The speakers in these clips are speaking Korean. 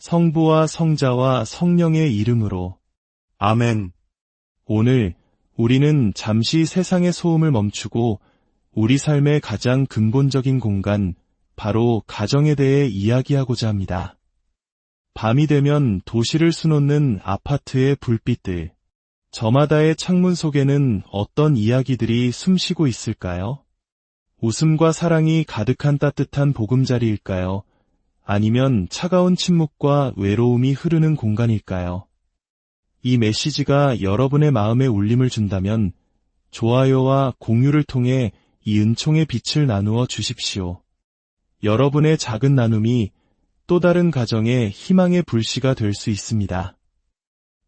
성부와 성자와 성령의 이름으로. 아멘. 오늘 우리는 잠시 세상의 소음을 멈추고 우리 삶의 가장 근본적인 공간, 바로 가정에 대해 이야기하고자 합니다. 밤이 되면 도시를 수놓는 아파트의 불빛들, 저마다의 창문 속에는 어떤 이야기들이 숨쉬고 있을까요? 웃음과 사랑이 가득한 따뜻한 보금자리일까요? 아니면 차가운 침묵과 외로움이 흐르는 공간일까요? 이 메시지가 여러분의 마음에 울림을 준다면 좋아요와 공유를 통해 이 은총의 빛을 나누어 주십시오. 여러분의 작은 나눔이 또 다른 가정의 희망의 불씨가 될 수 있습니다.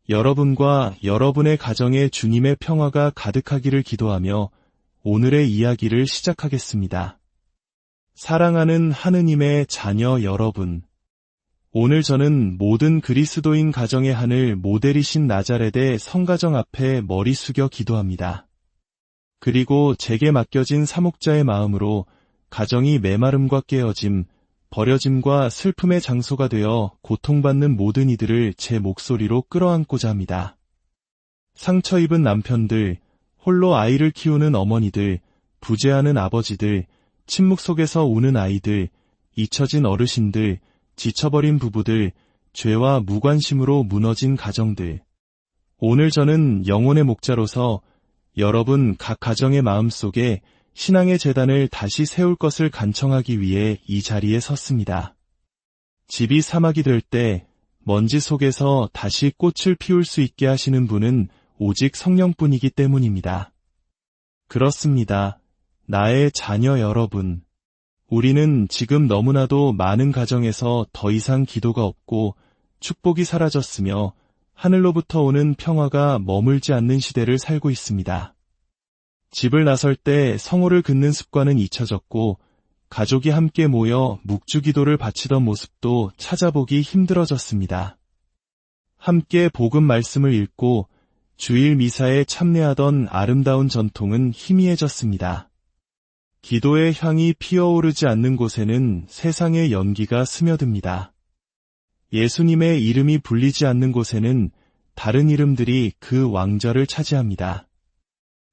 여러분과 여러분의 가정에 주님의 평화가 가득하기를 기도하며 오늘의 이야기를 시작하겠습니다. 사랑하는 하느님의 자녀 여러분, 오늘 저는 모든 그리스도인 가정의 하늘 모델이신 나자렛의 성가정 앞에 머리 숙여 기도합니다. 그리고 제게 맡겨진 사목자의 마음으로 가정이 메마름과 깨어짐, 버려짐과 슬픔의 장소가 되어 고통받는 모든 이들을 제 목소리로 끌어안고자 합니다. 상처 입은 남편들, 홀로 아이를 키우는 어머니들, 부재하는 아버지들, 침묵 속에서 우는 아이들, 잊혀진 어르신들, 지쳐버린 부부들, 죄와 무관심으로 무너진 가정들. 오늘 저는 영혼의 목자로서 여러분 각 가정의 마음속에 신앙의 재단을 다시 세울 것을 간청하기 위해 이 자리에 섰습니다. 집이 사막이 될 때 먼지 속에서 다시 꽃을 피울 수 있게 하시는 분은 오직 성령뿐이기 때문입니다. 그렇습니다. 나의 자녀 여러분. 우리는 지금 너무나도 많은 가정에서 더 이상 기도가 없고 축복이 사라졌으며 하늘로부터 오는 평화가 머물지 않는 시대를 살고 있습니다. 집을 나설 때 성호를 긋는 습관은 잊혀졌고 가족이 함께 모여 묵주기도를 바치던 모습도 찾아보기 힘들어졌습니다. 함께 복음 말씀을 읽고 주일 미사에 참여하던 아름다운 전통은 희미해졌습니다. 기도의 향이 피어오르지 않는 곳에는 세상의 연기가 스며듭니다. 예수님의 이름이 불리지 않는 곳에는 다른 이름들이 그 왕좌를 차지합니다.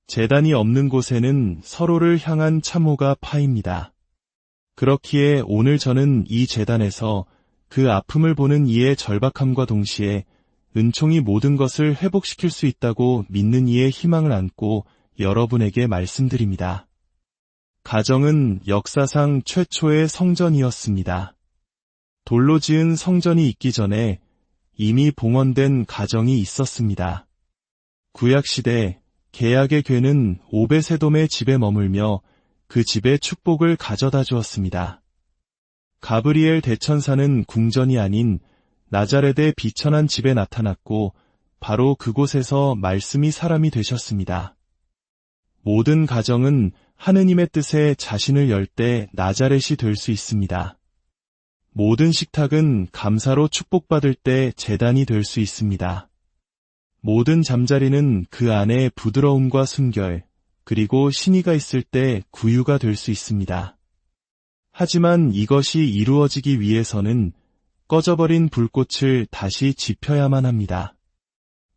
제단이 없는 곳에는 서로를 향한 참호가 파입니다. 그렇기에 오늘 저는 이 제단에서 그 아픔을 보는 이의 절박함과 동시에 은총이 모든 것을 회복시킬 수 있다고 믿는 이의 희망을 안고 여러분에게 말씀드립니다. 가정은 역사상 최초의 성전이었습니다. 돌로 지은 성전이 있기 전에 이미 봉헌된 가정이 있었습니다. 구약시대 계약의 궤는 오베세돔의 집에 머물며 그 집에 축복을 가져다 주었습니다. 가브리엘 대천사는 궁전이 아닌 나자렛의 비천한 집에 나타났고 바로 그곳에서 말씀이 사람이 되셨습니다. 모든 가정은 하느님의 뜻에 자신을 열 때 나자렛이 될 수 있습니다. 모든 식탁은 감사로 축복받을 때 제단이 될 수 있습니다. 모든 잠자리는 그 안에 부드러움과 순결, 그리고 신의가 있을 때 구유가 될 수 있습니다. 하지만 이것이 이루어지기 위해서는 꺼져버린 불꽃을 다시 지펴야만 합니다.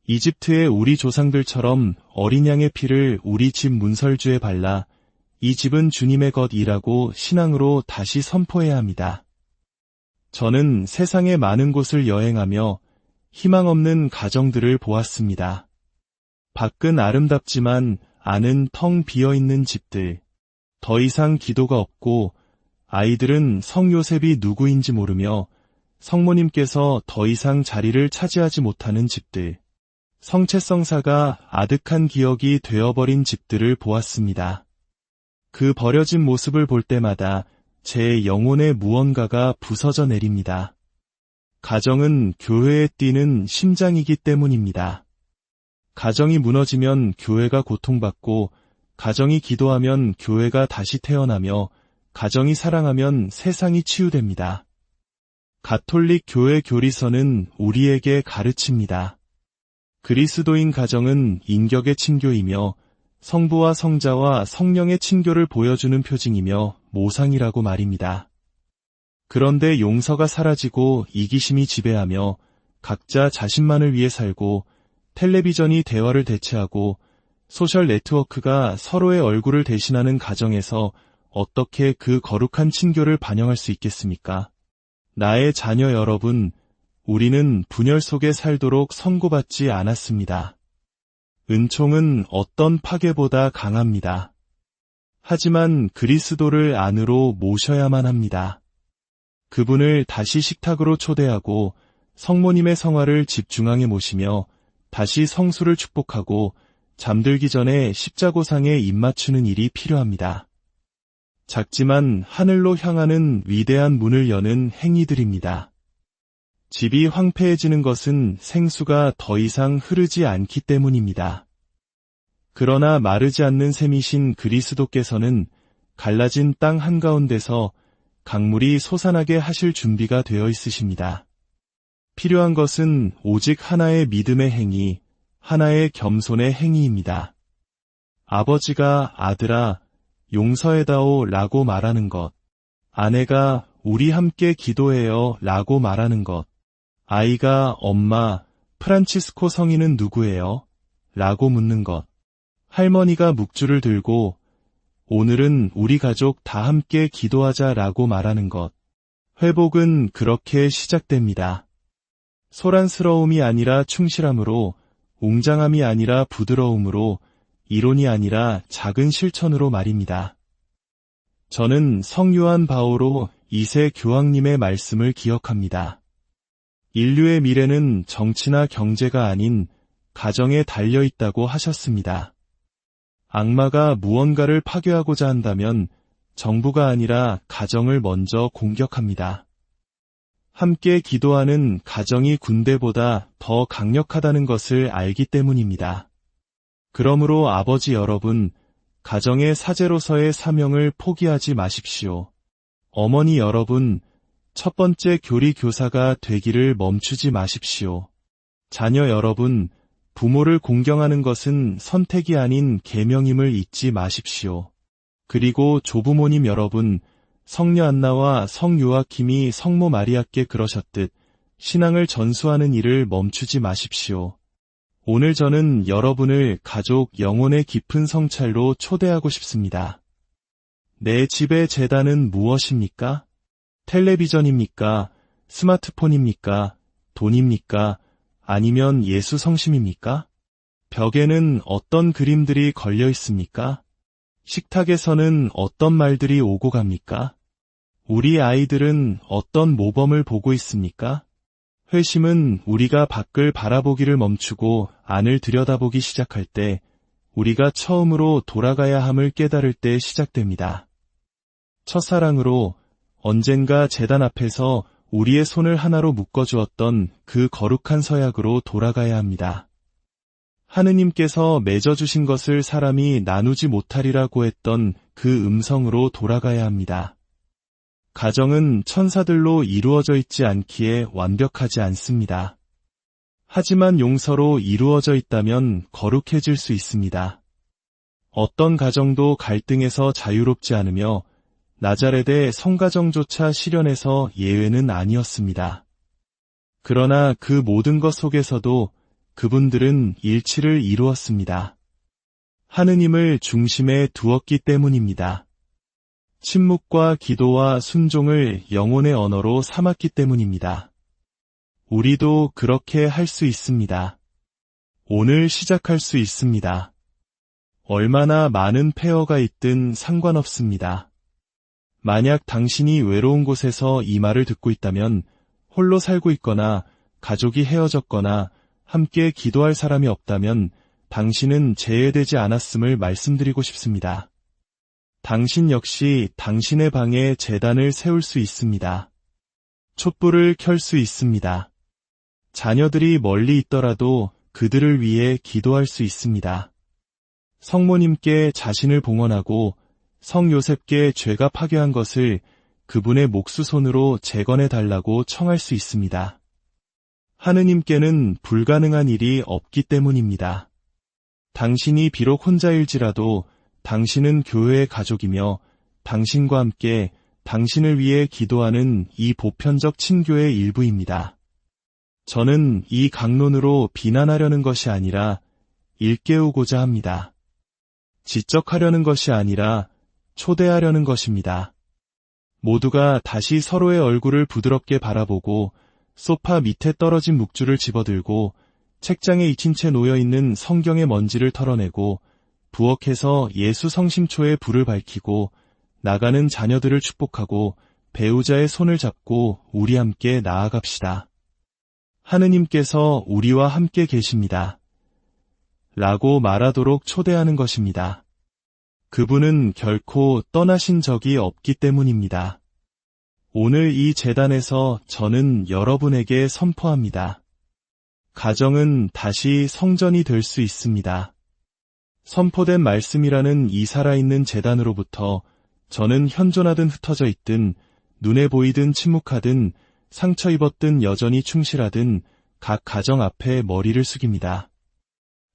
이집트의 우리 조상들처럼 어린 양의 피를 우리 집 문설주에 발라 이 집은 주님의 것이라고 신앙으로 다시 선포해야 합니다. 저는 세상의 많은 곳을 여행하며 희망 없는 가정들을 보았습니다. 밖은 아름답지만 안은 텅 비어있는 집들, 더 이상 기도가 없고 아이들은 성 요셉이 누구인지 모르며 성모님께서 더 이상 자리를 차지하지 못하는 집들, 성채성사가 아득한 기억이 되어버린 집들을 보았습니다. 그 버려진 모습을 볼 때마다 제 영혼의 무언가가 부서져 내립니다. 가정은 교회에 뛰는 심장이기 때문입니다. 가정이 무너지면 교회가 고통받고, 가정이 기도하면 교회가 다시 태어나며, 가정이 사랑하면 세상이 치유됩니다. 가톨릭 교회 교리서는 우리에게 가르칩니다. 그리스도인 가정은 인격의 친교이며 성부와 성자와 성령의 친교를 보여주는 표징이며 모상이라고 말입니다. 그런데 용서가 사라지고 이기심이 지배하며 각자 자신만을 위해 살고 텔레비전이 대화를 대체하고 소셜 네트워크가 서로의 얼굴을 대신하는 가정에서 어떻게 그 거룩한 친교를 반영할 수 있겠습니까? 나의 자녀 여러분, 우리는 분열 속에 살도록 선고받지 않았습니다. 은총은 어떤 파괴보다 강합니다. 하지만 그리스도를 안으로 모셔야만 합니다. 그분을 다시 식탁으로 초대하고 성모님의 성화를 집 중앙에 모시며 다시 성수를 축복하고 잠들기 전에 십자고상에 입맞추는 일이 필요합니다. 작지만 하늘로 향하는 위대한 문을 여는 행위들입니다. 집이 황폐해지는 것은 생수가 더 이상 흐르지 않기 때문입니다. 그러나 마르지 않는 샘이신 그리스도께서는 갈라진 땅 한가운데서 강물이 솟아나게 하실 준비가 되어 있으십니다. 필요한 것은 오직 하나의 믿음의 행위, 하나의 겸손의 행위입니다. 아버지가 아들아, 용서해다오 라고 말하는 것, 아내가 우리 함께 기도해요 라고 말하는 것, 아이가 엄마, 프란치스코 성인은 누구예요? 라고 묻는 것, 할머니가 묵주를 들고 오늘은 우리 가족 다 함께 기도하자 라고 말하는 것, 회복은 그렇게 시작됩니다. 소란스러움이 아니라 충실함으로, 웅장함이 아니라 부드러움으로, 이론이 아니라 작은 실천으로 말입니다. 저는 성요한 바오로 2세 교황님의 말씀을 기억합니다. 인류의 미래는 정치나 경제가 아닌 가정에 달려 있다고 하셨습니다. 악마가 무언가를 파괴하고자 한다면 정부가 아니라 가정을 먼저 공격합니다. 함께 기도하는 가정이 군대보다 더 강력하다는 것을 알기 때문입니다. 그러므로 아버지 여러분, 가정의 사제로서의 사명을 포기하지 마십시오. 어머니 여러분, 첫 번째 교리 교사가 되기를 멈추지 마십시오. 자녀 여러분, 부모를 공경하는 것은 선택이 아닌 계명임을 잊지 마십시오. 그리고 조부모님 여러분, 성녀 안나와 성 요아킴이 성모 마리아께 그러셨듯 신앙을 전수하는 일을 멈추지 마십시오. 오늘 저는 여러분을 가족 영혼의 깊은 성찰로 초대하고 싶습니다. 내 집의 제단은 무엇입니까? 텔레비전입니까? 스마트폰입니까? 돈입니까? 아니면 예수 성심입니까? 벽에는 어떤 그림들이 걸려 있습니까? 식탁에서는 어떤 말들이 오고 갑니까? 우리 아이들은 어떤 모범을 보고 있습니까? 회심은 우리가 밖을 바라보기를 멈추고 안을 들여다보기 시작할 때 우리가 처음으로 돌아가야 함을 깨달을 때 시작됩니다. 첫사랑으로 언젠가 제단 앞에서 우리의 손을 하나로 묶어주었던 그 거룩한 서약으로 돌아가야 합니다. 하느님께서 맺어주신 것을 사람이 나누지 못하리라고 했던 그 음성으로 돌아가야 합니다. 가정은 천사들로 이루어져 있지 않기에 완벽하지 않습니다. 하지만 용서로 이루어져 있다면 거룩해질 수 있습니다. 어떤 가정도 갈등에서 자유롭지 않으며 나자렛의 성가정조차 실현에서 예외는 아니었습니다. 그러나 그 모든 것 속에서도 그분들은 일치를 이루었습니다. 하느님을 중심에 두었기 때문입니다. 침묵과 기도와 순종을 영혼의 언어로 삼았기 때문입니다. 우리도 그렇게 할 수 있습니다. 오늘 시작할 수 있습니다. 얼마나 많은 폐허가 있든 상관없습니다. 만약 당신이 외로운 곳에서 이 말을 듣고 있다면 홀로 살고 있거나 가족이 헤어졌거나 함께 기도할 사람이 없다면 당신은 제외되지 않았음을 말씀드리고 싶습니다. 당신 역시 당신의 방에 제단을 세울 수 있습니다. 촛불을 켤 수 있습니다. 자녀들이 멀리 있더라도 그들을 위해 기도할 수 있습니다. 성모님께 자신을 봉헌하고 성 요셉께 죄가 파괴한 것을 그분의 목수손으로 재건해 달라고 청할 수 있습니다. 하느님께는 불가능한 일이 없기 때문입니다. 당신이 비록 혼자일지라도 당신은 교회의 가족이며 당신과 함께 당신을 위해 기도하는 이 보편적 친교의 일부입니다. 저는 이 강론으로 비난하려는 것이 아니라 일깨우고자 합니다. 지적하려는 것이 아니라 초대하려는 것입니다. 모두가 다시 서로의 얼굴을 부드럽게 바라보고 소파 밑에 떨어진 묵주를 집어들고 책장에 익힌 채 놓여있는 성경의 먼지를 털어내고 부엌에서 예수 성심초에 불을 밝히고 나가는 자녀들을 축복하고 배우자의 손을 잡고 우리 함께 나아갑시다. 하느님께서 우리와 함께 계십니다. 라고 말하도록 초대하는 것입니다. 그분은 결코 떠나신 적이 없기 때문입니다. 오늘 이 제단에서 저는 여러분에게 선포합니다. 가정은 다시 성전이 될 수 있습니다. 선포된 말씀이라는 이 살아있는 제단으로부터 저는 현존하든 흩어져 있든 눈에 보이든 침묵하든 상처 입었든 여전히 충실하든 각 가정 앞에 머리를 숙입니다.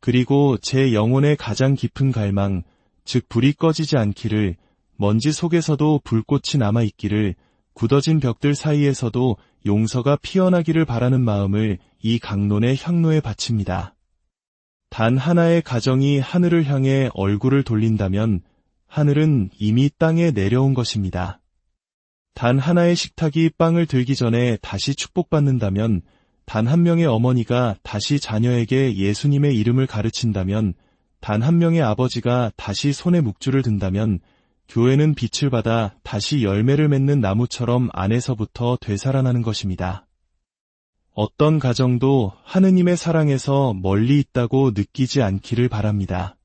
그리고 제 영혼의 가장 깊은 갈망, 즉 불이 꺼지지 않기를, 먼지 속에서도 불꽃이 남아있기를, 굳어진 벽들 사이에서도 용서가 피어나기를 바라는 마음을 이 강론의 향로에 바칩니다. 단 하나의 가정이 하늘을 향해 얼굴을 돌린다면 하늘은 이미 땅에 내려온 것입니다. 단 하나의 식탁이 빵을 들기 전에 다시 축복받는다면, 단 한 명의 어머니가 다시 자녀에게 예수님의 이름을 가르친다면, 단 한 명의 아버지가 다시 손에 묵주를 든다면 교회는 빛을 받아 다시 열매를 맺는 나무처럼 안에서부터 되살아나는 것입니다. 어떤 가정도 하느님의 사랑에서 멀리 있다고 느끼지 않기를 바랍니다.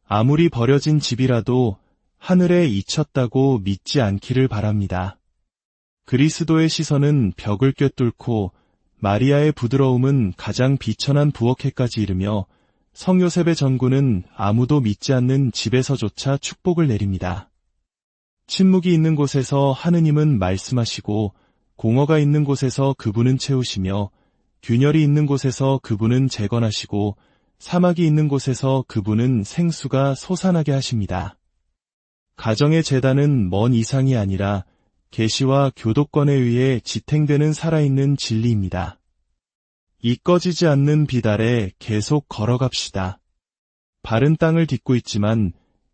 아무리 버려진 집이라도 하늘에 잊혔다고 믿지 않기를 바랍니다. 그리스도의 시선은 벽을 꿰뚫고 마리아의 부드러움은 가장 비천한 부엌에까지 이르며 성요셉의 전구는 아무도 믿지 않는 집에서조차 축복을 내립니다. 침묵이 있는 곳에서 하느님은 말씀하시고 공허가 있는 곳에서 그분은 채우시며 균열이 있는 곳에서 그분은 재건하시고 사막이 있는 곳에서 그분은 생수가 솟아나게 하십니다. 가정의 제단은 먼 이상이 아니라 계시와 교도권에 의해 지탱되는 살아있는 진리입니다. 이 꺼지지 않는 빛 아래 계속 걸어갑시다. 바른 땅을 딛고 있지만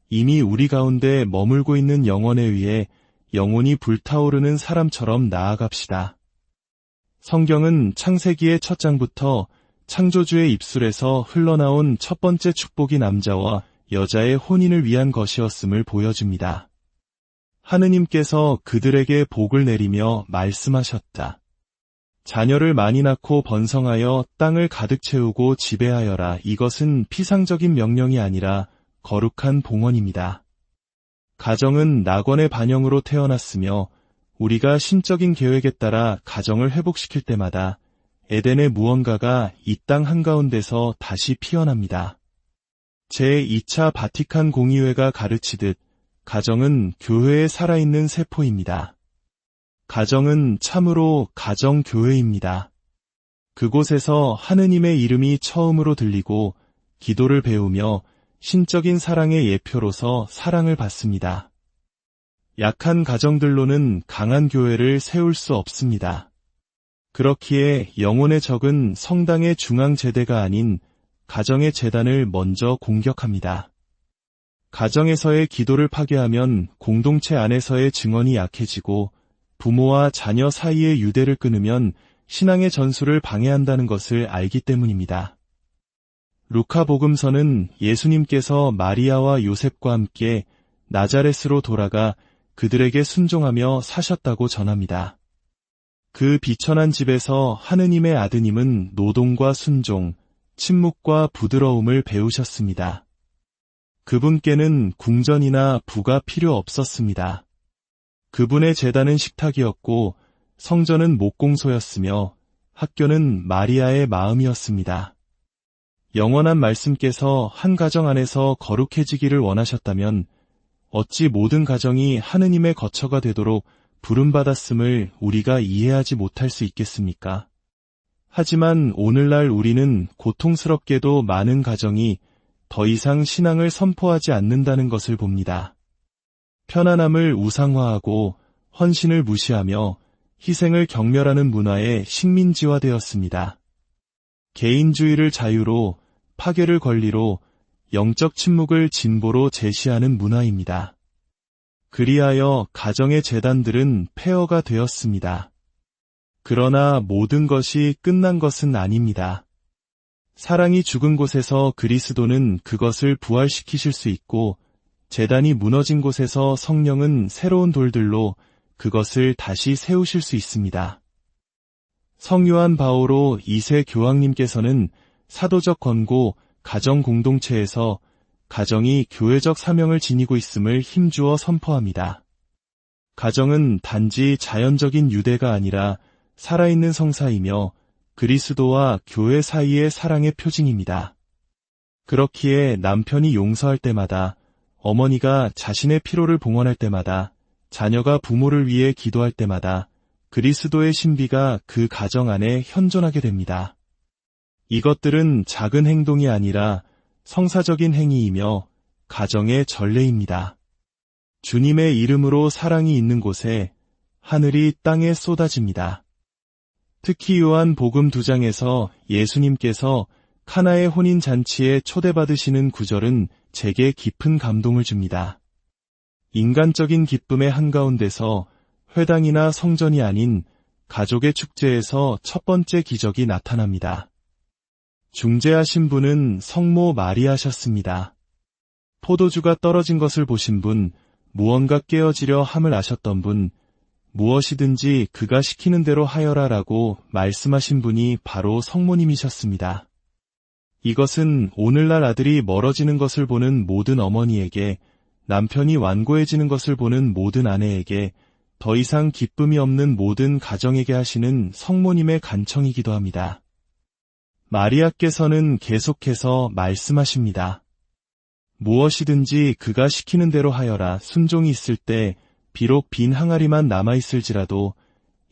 이미 우리 가운데 머물고 있는 영혼에 의해 영혼이 불타오르는 사람처럼 나아갑시다. 성경은 창세기의 첫 장부터 창조주의 입술에서 흘러나온 첫 번째 축복이 남자와 여자의 혼인을 위한 것이었음을 보여줍니다. 하느님께서 그들에게 복을 내리며 말씀하셨다. 자녀를 많이 낳고 번성하여 땅을 가득 채우고 지배하여라. 이것은 피상적인 명령이 아니라 거룩한 봉헌입니다. 가정은 낙원의 반영으로 태어났으며 우리가 신적인 계획에 따라 가정을 회복시킬 때마다 에덴의 무언가가 이 땅 한가운데서 다시 피어납니다. 제2차 바티칸 공의회가 가르치듯 가정은 교회에 살아있는 세포입니다. 가정은 참으로 가정교회입니다. 그곳에서 하느님의 이름이 처음으로 들리고 기도를 배우며 신적인 사랑의 예표로서 사랑을 받습니다. 약한 가정들로는 강한 교회를 세울 수 없습니다. 그렇기에 영혼의 적은 성당의 중앙제대가 아닌 가정의 제단을 먼저 공격합니다. 가정에서의 기도를 파괴하면 공동체 안에서의 증언이 약해지고 부모와 자녀 사이의 유대를 끊으면 신앙의 전수를 방해한다는 것을 알기 때문입니다. 루카복음서는 예수님께서 마리아와 요셉과 함께 나자렛으로 돌아가 그들에게 순종하며 사셨다고 전합니다. 그 비천한 집에서 하느님의 아드님은 노동과 순종, 침묵과 부드러움을 배우셨습니다. 그분께는 궁전이나 부가 필요 없었습니다. 그분의 제단은 식탁이었고 성전은 목공소였으며 학교는 마리아의 마음이었습니다. 영원한 말씀께서 한 가정 안에서 거룩해지기를 원하셨다면 어찌 모든 가정이 하느님의 거처가 되도록 부름받았음을 우리가 이해하지 못할 수 있겠습니까? 하지만 오늘날 우리는 고통스럽게도 많은 가정이 더 이상 신앙을 선포하지 않는다는 것을 봅니다. 편안함을 우상화하고 헌신을 무시하며 희생을 경멸하는 문화에 식민지화되었습니다. 개인주의를 자유로, 파괴를 권리로, 영적 침묵을 진보로 제시하는 문화입니다. 그리하여 가정의 재단들은 폐허가 되었습니다. 그러나 모든 것이 끝난 것은 아닙니다. 사랑이 죽은 곳에서 그리스도는 그것을 부활시키실 수 있고, 재단이 무너진 곳에서 성령은 새로운 돌들로 그것을 다시 세우실 수 있습니다. 성요한 바오로 2세 교황님께서는 사도적 권고, 가정 공동체에서 가정이 교회적 사명을 지니고 있음을 힘주어 선포합니다. 가정은 단지 자연적인 유대가 아니라 살아있는 성사이며 그리스도와 교회 사이의 사랑의 표징입니다. 그렇기에 남편이 용서할 때마다, 어머니가 자신의 피로를 봉헌할 때마다, 자녀가 부모를 위해 기도할 때마다 그리스도의 신비가 그 가정 안에 현존하게 됩니다. 이것들은 작은 행동이 아니라 성사적인 행위이며 가정의 전례입니다. 주님의 이름으로 사랑이 있는 곳에 하늘이 땅에 쏟아집니다. 특히 요한복음 2장에서 예수님께서 카나의 혼인잔치에 초대받으시는 구절은 제게 깊은 감동을 줍니다. 인간적인 기쁨의 한가운데서 회당이나 성전이 아닌 가족의 축제에서 첫 번째 기적이 나타납니다. 중재하신 분은 성모 마리아셨습니다. 포도주가 떨어진 것을 보신 분, 무언가 깨어지려 함을 아셨던 분, 무엇이든지 그가 시키는 대로 하여라라고 말씀하신 분이 바로 성모님이셨습니다. 이것은 오늘날 아들이 멀어지는 것을 보는 모든 어머니에게, 남편이 완고해지는 것을 보는 모든 아내에게, 더 이상 기쁨이 없는 모든 가정에게 하시는 성모님의 간청이기도 합니다. 마리아께서는 계속해서 말씀하십니다. 무엇이든지 그가 시키는 대로 하여라. 순종이 있을 때 비록 빈 항아리만 남아있을지라도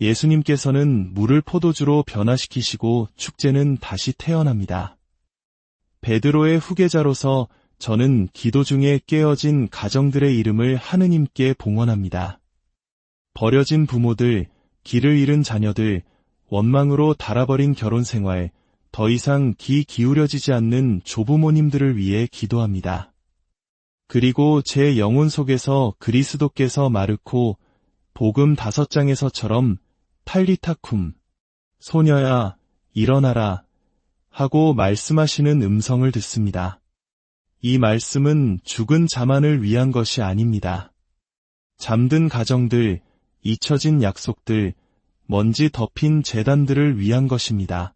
예수님께서는 물을 포도주로 변화시키시고 축제는 다시 태어납니다. 베드로의 후계자로서 저는 기도 중에 깨어진 가정들의 이름을 하느님께 봉헌합니다. 버려진 부모들, 길을 잃은 자녀들, 원망으로 달아버린 결혼 생활, 더 이상 귀 기울여지지 않는 조부모님들을 위해 기도합니다. 그리고 제 영혼 속에서 그리스도께서 마르코 복음 5장에서처럼 탈리타쿰, 소녀야, 일어나라 하고 말씀하시는 음성을 듣습니다. 이 말씀은 죽은 자만을 위한 것이 아닙니다. 잠든 가정들, 잊혀진 약속들, 먼지 덮인 재단들을 위한 것입니다.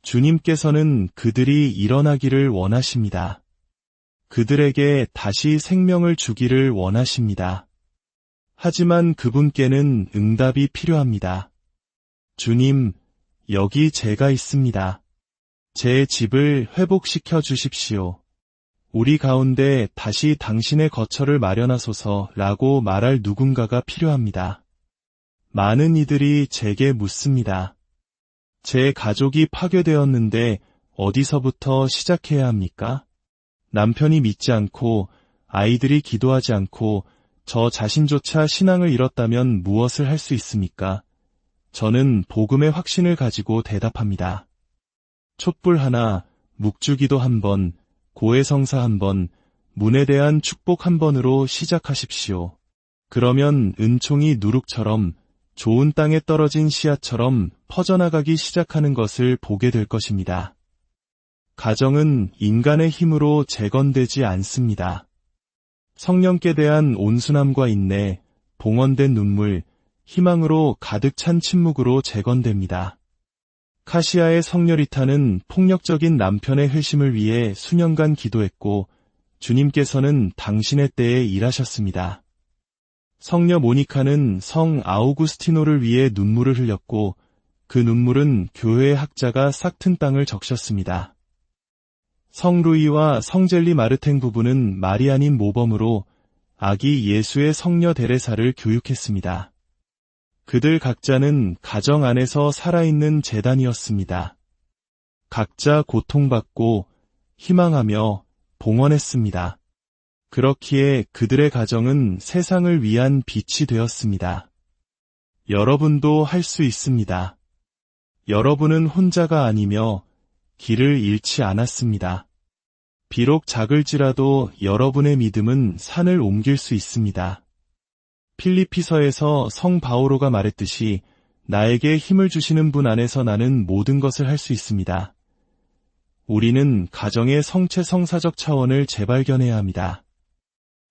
주님께서는 그들이 일어나기를 원하십니다. 그들에게 다시 생명을 주기를 원하십니다. 하지만 그분께는 응답이 필요합니다. 주님, 여기 제가 있습니다. 제 집을 회복시켜 주십시오. 우리 가운데 다시 당신의 거처를 마련하소서라고 말할 누군가가 필요합니다. 많은 이들이 제게 묻습니다. 제 가족이 파괴되었는데 어디서부터 시작해야 합니까? 남편이 믿지 않고 아이들이 기도하지 않고 저 자신조차 신앙을 잃었다면 무엇을 할 수 있습니까? 저는 복음의 확신을 가지고 대답합니다. 촛불 하나, 묵주기도 한 번, 고해성사 한 번, 문에 대한 축복 한 번으로 시작하십시오. 그러면 은총이 누룩처럼 좋은 땅에 떨어진 씨앗처럼 퍼져나가기 시작하는 것을 보게 될 것입니다. 가정은 인간의 힘으로 재건되지 않습니다. 성령께 대한 온순함과 인내, 봉헌된 눈물, 희망으로 가득 찬 침묵으로 재건됩니다. 카시아의 성녀리타는 폭력적인 남편의 회심을 위해 수년간 기도했고 주님께서는 당신의 때에 일하셨습니다. 성녀 모니카는 성 아우구스티노를 위해 눈물을 흘렸고 그 눈물은 교회의 학자가 싹튼 땅을 적셨습니다. 성 루이와 성젤리 마르탱 부부는 마리아님 모범으로 아기 예수의 성녀 데레사를 교육했습니다. 그들 각자는 가정 안에서 살아있는 재단이었습니다. 각자 고통받고 희망하며 봉헌했습니다. 그렇기에 그들의 가정은 세상을 위한 빛이 되었습니다. 여러분도 할 수 있습니다. 여러분은 혼자가 아니며 길을 잃지 않았습니다. 비록 작을지라도 여러분의 믿음은 산을 옮길 수 있습니다. 필리피서에서 성 바오로가 말했듯이 나에게 힘을 주시는 분 안에서 나는 모든 것을 할 수 있습니다. 우리는 가정의 성체 성사적 차원을 재발견해야 합니다.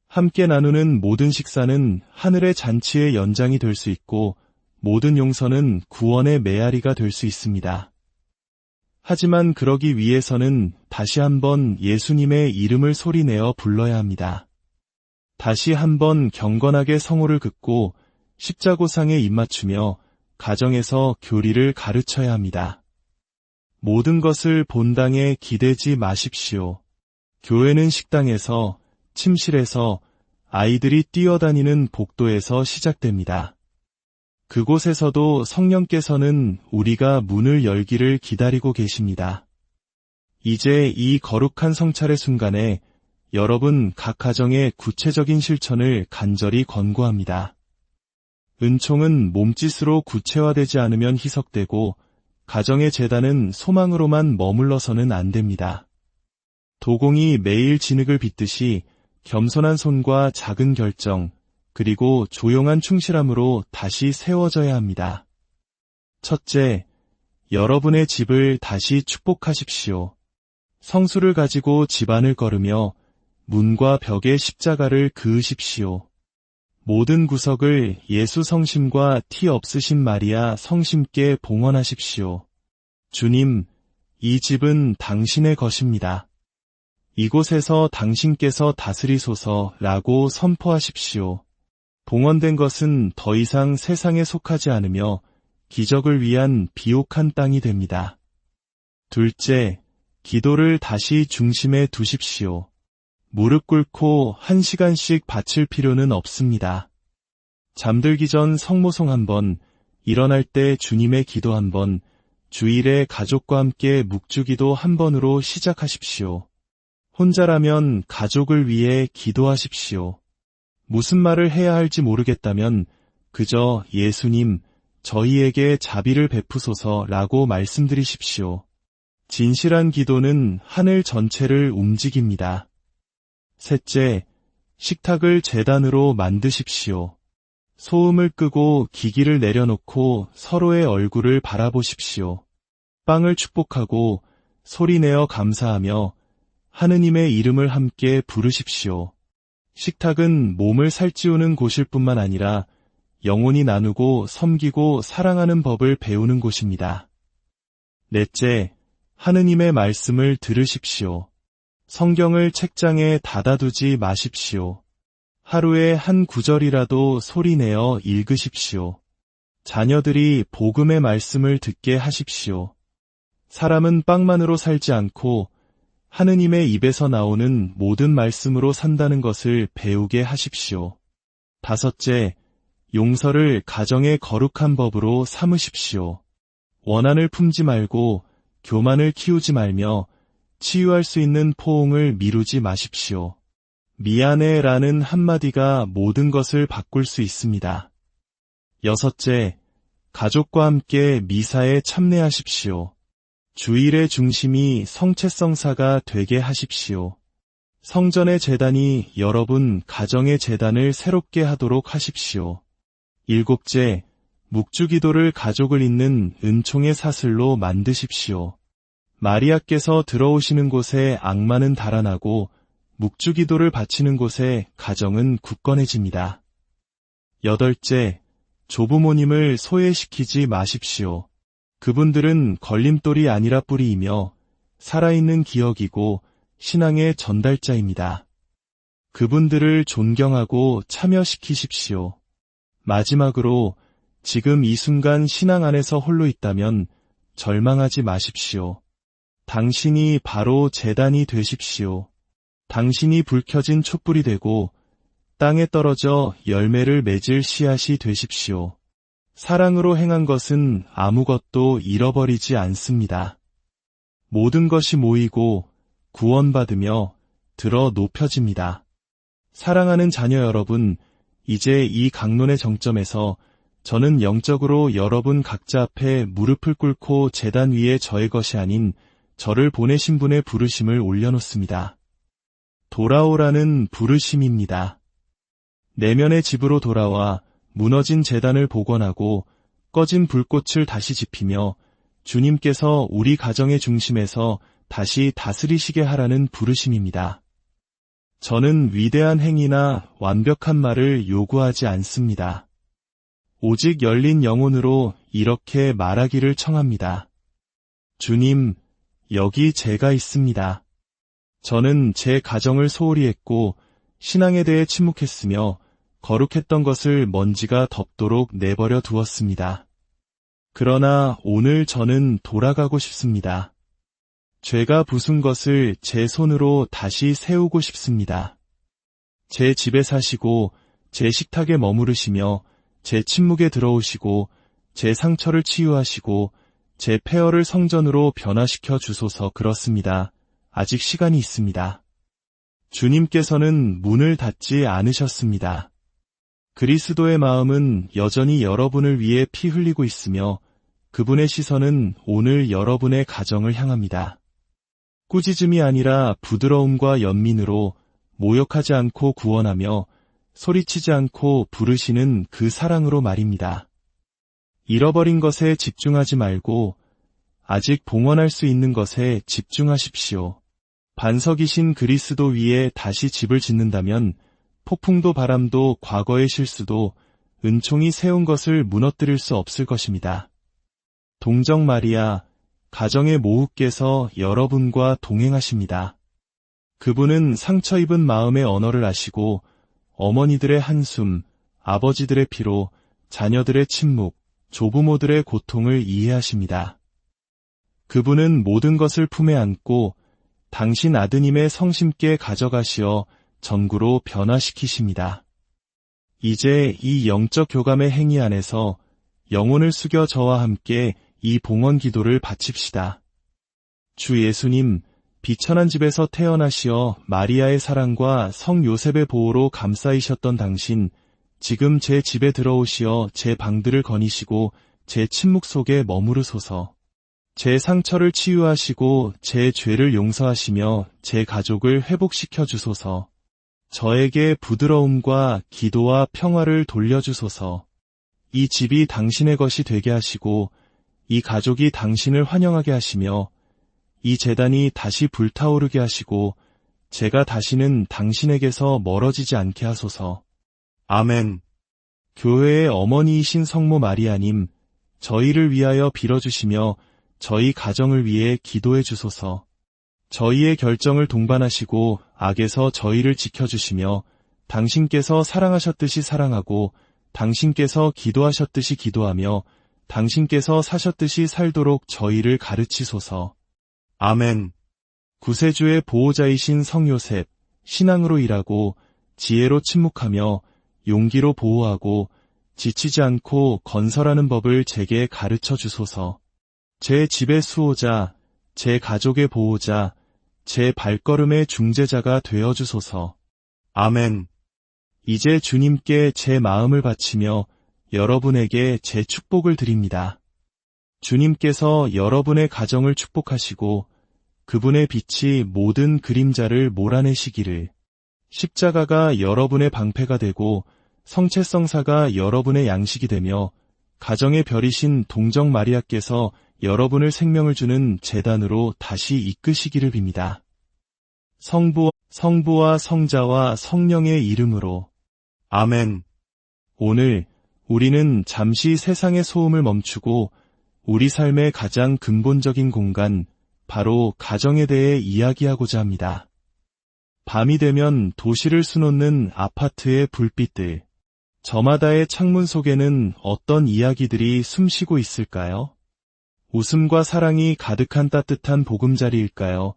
함께 나누는 모든 식사는 하늘의 잔치의 연장이 될 수 있고 모든 용서는 구원의 메아리가 될 수 있습니다. 하지만 그러기 위해서는 다시 한번 예수님의 이름을 소리내어 불러야 합니다. 다시 한번 경건하게 성호를 긋고 십자고상에 입맞추며 가정에서 교리를 가르쳐야 합니다. 모든 것을 본당에 기대지 마십시오. 교회는 식당에서, 침실에서, 아이들이 뛰어다니는 복도에서 시작됩니다. 그곳에서도 성령께서는 우리가 문을 열기를 기다리고 계십니다. 이제 이 거룩한 성찰의 순간에 여러분 각 가정의 구체적인 실천을 간절히 권고합니다. 은총은 몸짓으로 구체화되지 않으면 희석되고 가정의 재단은 소망으로만 머물러서는 안 됩니다. 도공이 매일 진흙을 빚듯이 겸손한 손과 작은 결정, 그리고 조용한 충실함으로 다시 세워져야 합니다. 첫째, 여러분의 집을 다시 축복하십시오. 성수를 가지고 집안을 걸으며 문과 벽에 십자가를 그으십시오. 모든 구석을 예수 성심과 티 없으신 마리아 성심께 봉헌하십시오. 주님, 이 집은 당신의 것입니다. 이곳에서 당신께서 다스리소서라고 선포하십시오. 봉헌된 것은 더 이상 세상에 속하지 않으며 기적을 위한 비옥한 땅이 됩니다. 둘째, 기도를 다시 중심에 두십시오. 무릎 꿇고 1시간씩 바칠 필요는 없습니다. 잠들기 전 성모송 한 번, 일어날 때 주님의 기도 한 번, 주일에 가족과 함께 묵주기도 한 번으로 시작하십시오. 혼자라면 가족을 위해 기도하십시오. 무슨 말을 해야 할지 모르겠다면 그저 예수님, 저희에게 자비를 베푸소서라고 말씀드리십시오. 진실한 기도는 하늘 전체를 움직입니다. 셋째, 식탁을 제단으로 만드십시오. 소음을 끄고 기기를 내려놓고 서로의 얼굴을 바라보십시오. 빵을 축복하고 소리내어 감사하며 하느님의 이름을 함께 부르십시오. 식탁은 몸을 살찌우는 곳일 뿐만 아니라 영혼이 나누고 섬기고 사랑하는 법을 배우는 곳입니다. 넷째, 하느님의 말씀을 들으십시오. 성경을 책장에 닫아두지 마십시오. 하루에 한 구절이라도 소리내어 읽으십시오. 자녀들이 복음의 말씀을 듣게 하십시오. 사람은 빵만으로 살지 않고 하느님의 입에서 나오는 모든 말씀으로 산다는 것을 배우게 하십시오. 다섯째, 용서를 가정의 거룩한 법으로 삼으십시오. 원한을 품지 말고 교만을 키우지 말며 치유할 수 있는 포옹을 미루지 마십시오. 미안해라는 한마디가 모든 것을 바꿀 수 있습니다. 여섯째, 가족과 함께 미사에 참여하십시오. 주일의 중심이 성체성사가 되게 하십시오. 성전의 제단이 여러분 가정의 제단을 새롭게 하도록 하십시오. 일곱째, 묵주기도를 가족을 잇는 은총의 사슬로 만드십시오. 마리아께서 들어오시는 곳에 악마는 달아나고 묵주기도를 바치는 곳에 가정은 굳건해집니다. 여덟째, 조부모님을 소외시키지 마십시오. 그분들은 걸림돌이 아니라 뿌리이며 살아있는 기억이고 신앙의 전달자입니다. 그분들을 존경하고 참여시키십시오. 마지막으로 지금 이 순간 신앙 안에서 홀로 있다면 절망하지 마십시오. 당신이 바로 제단이 되십시오. 당신이 불 켜진 촛불이 되고 땅에 떨어져 열매를 맺을 씨앗이 되십시오. 사랑으로 행한 것은 아무것도 잃어버리지 않습니다. 모든 것이 모이고 구원받으며 들어 높여집니다. 사랑하는 자녀 여러분, 이제 이 강론의 정점에서 저는 영적으로 여러분 각자 앞에 무릎을 꿇고 제단 위에 저의 것이 아닌 저를 보내신 분의 부르심을 올려놓습니다. 돌아오라는 부르심입니다. 내면의 집으로 돌아와 무너진 제단을 복원하고 꺼진 불꽃을 다시 지피며 주님께서 우리 가정의 중심에서 다시 다스리시게 하라는 부르심입니다. 저는 위대한 행위나 완벽한 말을 요구하지 않습니다. 오직 열린 영혼으로 이렇게 말하기를 청합니다. 주님, 여기 제가 있습니다. 저는 제 가정을 소홀히 했고 신앙에 대해 침묵했으며 거룩했던 것을 먼지가 덮도록 내버려 두었습니다. 그러나 오늘 저는 돌아가고 싶습니다. 죄가 부순 것을 제 손으로 다시 세우고 싶습니다. 제 집에 사시고 제 식탁에 머무르시며 제 침묵에 들어오시고 제 상처를 치유하시고 제 폐허를 성전으로 변화시켜 주소서. 그렇습니다. 아직 시간이 있습니다. 주님께서는 문을 닫지 않으셨습니다. 그리스도의 마음은 여전히 여러분을 위해 피 흘리고 있으며 그분의 시선은 오늘 여러분의 가정을 향합니다. 꾸짖음이 아니라 부드러움과 연민으로 모욕하지 않고 구원하며 소리치지 않고 부르시는 그 사랑으로 말입니다. 잃어버린 것에 집중하지 말고 아직 봉헌할 수 있는 것에 집중하십시오. 반석이신 그리스도 위에 다시 집을 짓는다면 폭풍도 바람도 과거의 실수도 은총이 세운 것을 무너뜨릴 수 없을 것입니다. 동정 마리아, 가정의 모후께서 여러분과 동행하십니다. 그분은 상처 입은 마음의 언어를 아시고 어머니들의 한숨, 아버지들의 피로, 자녀들의 침묵, 조부모들의 고통을 이해하십니다. 그분은 모든 것을 품에 안고 당신 아드님의 성심께 가져가시어 전구로 변화시키십니다. 이제 이 영적 교감의 행위 안에서 영혼을 숙여 저와 함께 이 봉헌 기도를 바칩시다. 주 예수님, 비천한 집에서 태어나시어 마리아의 사랑과 성 요셉의 보호로 감싸이셨던 당신, 지금 제 집에 들어오시어 제 방들을 거니시고 제 침묵 속에 머무르소서. 제 상처를 치유하시고 제 죄를 용서하시며 제 가족을 회복시켜 주소서. 저에게 부드러움과 기도와 평화를 돌려주소서. 이 집이 당신의 것이 되게 하시고 이 가족이 당신을 환영하게 하시며 이 제단이 다시 불타오르게 하시고 제가 다시는 당신에게서 멀어지지 않게 하소서. 아멘. 교회의 어머니이신 성모 마리아님, 저희를 위하여 빌어주시며 저희 가정을 위해 기도해 주소서. 저희의 결정을 동반하시고 악에서 저희를 지켜주시며 당신께서 사랑하셨듯이 사랑하고 당신께서 기도하셨듯이 기도하며 당신께서 사셨듯이 살도록 저희를 가르치소서. 아멘. 구세주의 보호자이신 성요셉, 신앙으로 일하고 지혜로 침묵하며 용기로 보호하고 지치지 않고 건설하는 법을 제게 가르쳐 주소서. 제 집의 수호자, 제 가족의 보호자, 제 발걸음의 중재자가 되어 주소서. 아멘. 이제 주님께 제 마음을 바치며 여러분에게 제 축복을 드립니다. 주님께서 여러분의 가정을 축복하시고 그분의 빛이 모든 그림자를 몰아내시기를, 십자가가 여러분의 방패가 되고 성체성사가 여러분의 양식이 되며 가정의 별이신 동정 마리아께서 여러분을 생명을 주는 제단으로 다시 이끄시기를 빕니다. 성부와 성자와 성령의 이름으로. 아멘. 오늘 우리는 잠시 세상의 소음을 멈추고 우리 삶의 가장 근본적인 공간, 바로 가정에 대해 이야기하고자 합니다. 밤이 되면 도시를 수놓는 아파트의 불빛들, 저마다의 창문 속에는 어떤 이야기들이 숨쉬고 있을까요? 웃음과 사랑이 가득한 따뜻한 보금자리일까요?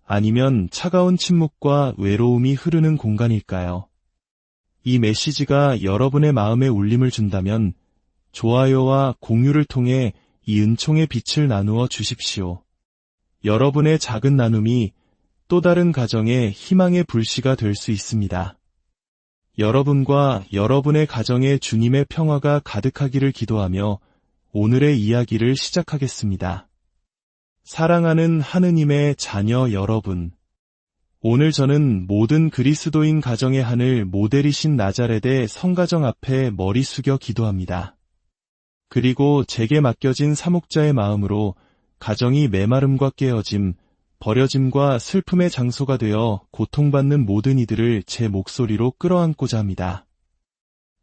아니면 차가운 침묵과 외로움이 흐르는 공간일까요? 이 메시지가 여러분의 마음에 울림을 준다면 좋아요와 공유를 통해 이 은총의 빛을 나누어 주십시오. 여러분의 작은 나눔이 또 다른 가정의 희망의 불씨가 될 수 있습니다. 여러분과 여러분의 가정에 주님의 평화가 가득하기를 기도하며 오늘의 이야기를 시작하겠습니다. 사랑하는 하느님의 자녀 여러분, 오늘 저는 모든 그리스도인 가정의 하늘 모델이신 나자렛의 성가정 앞에 머리 숙여 기도합니다. 그리고 제게 맡겨진 사목자의 마음으로 가정이 메마름과 깨어짐, 버려짐과 슬픔의 장소가 되어 고통받는 모든 이들을 제 목소리로 끌어안고자 합니다.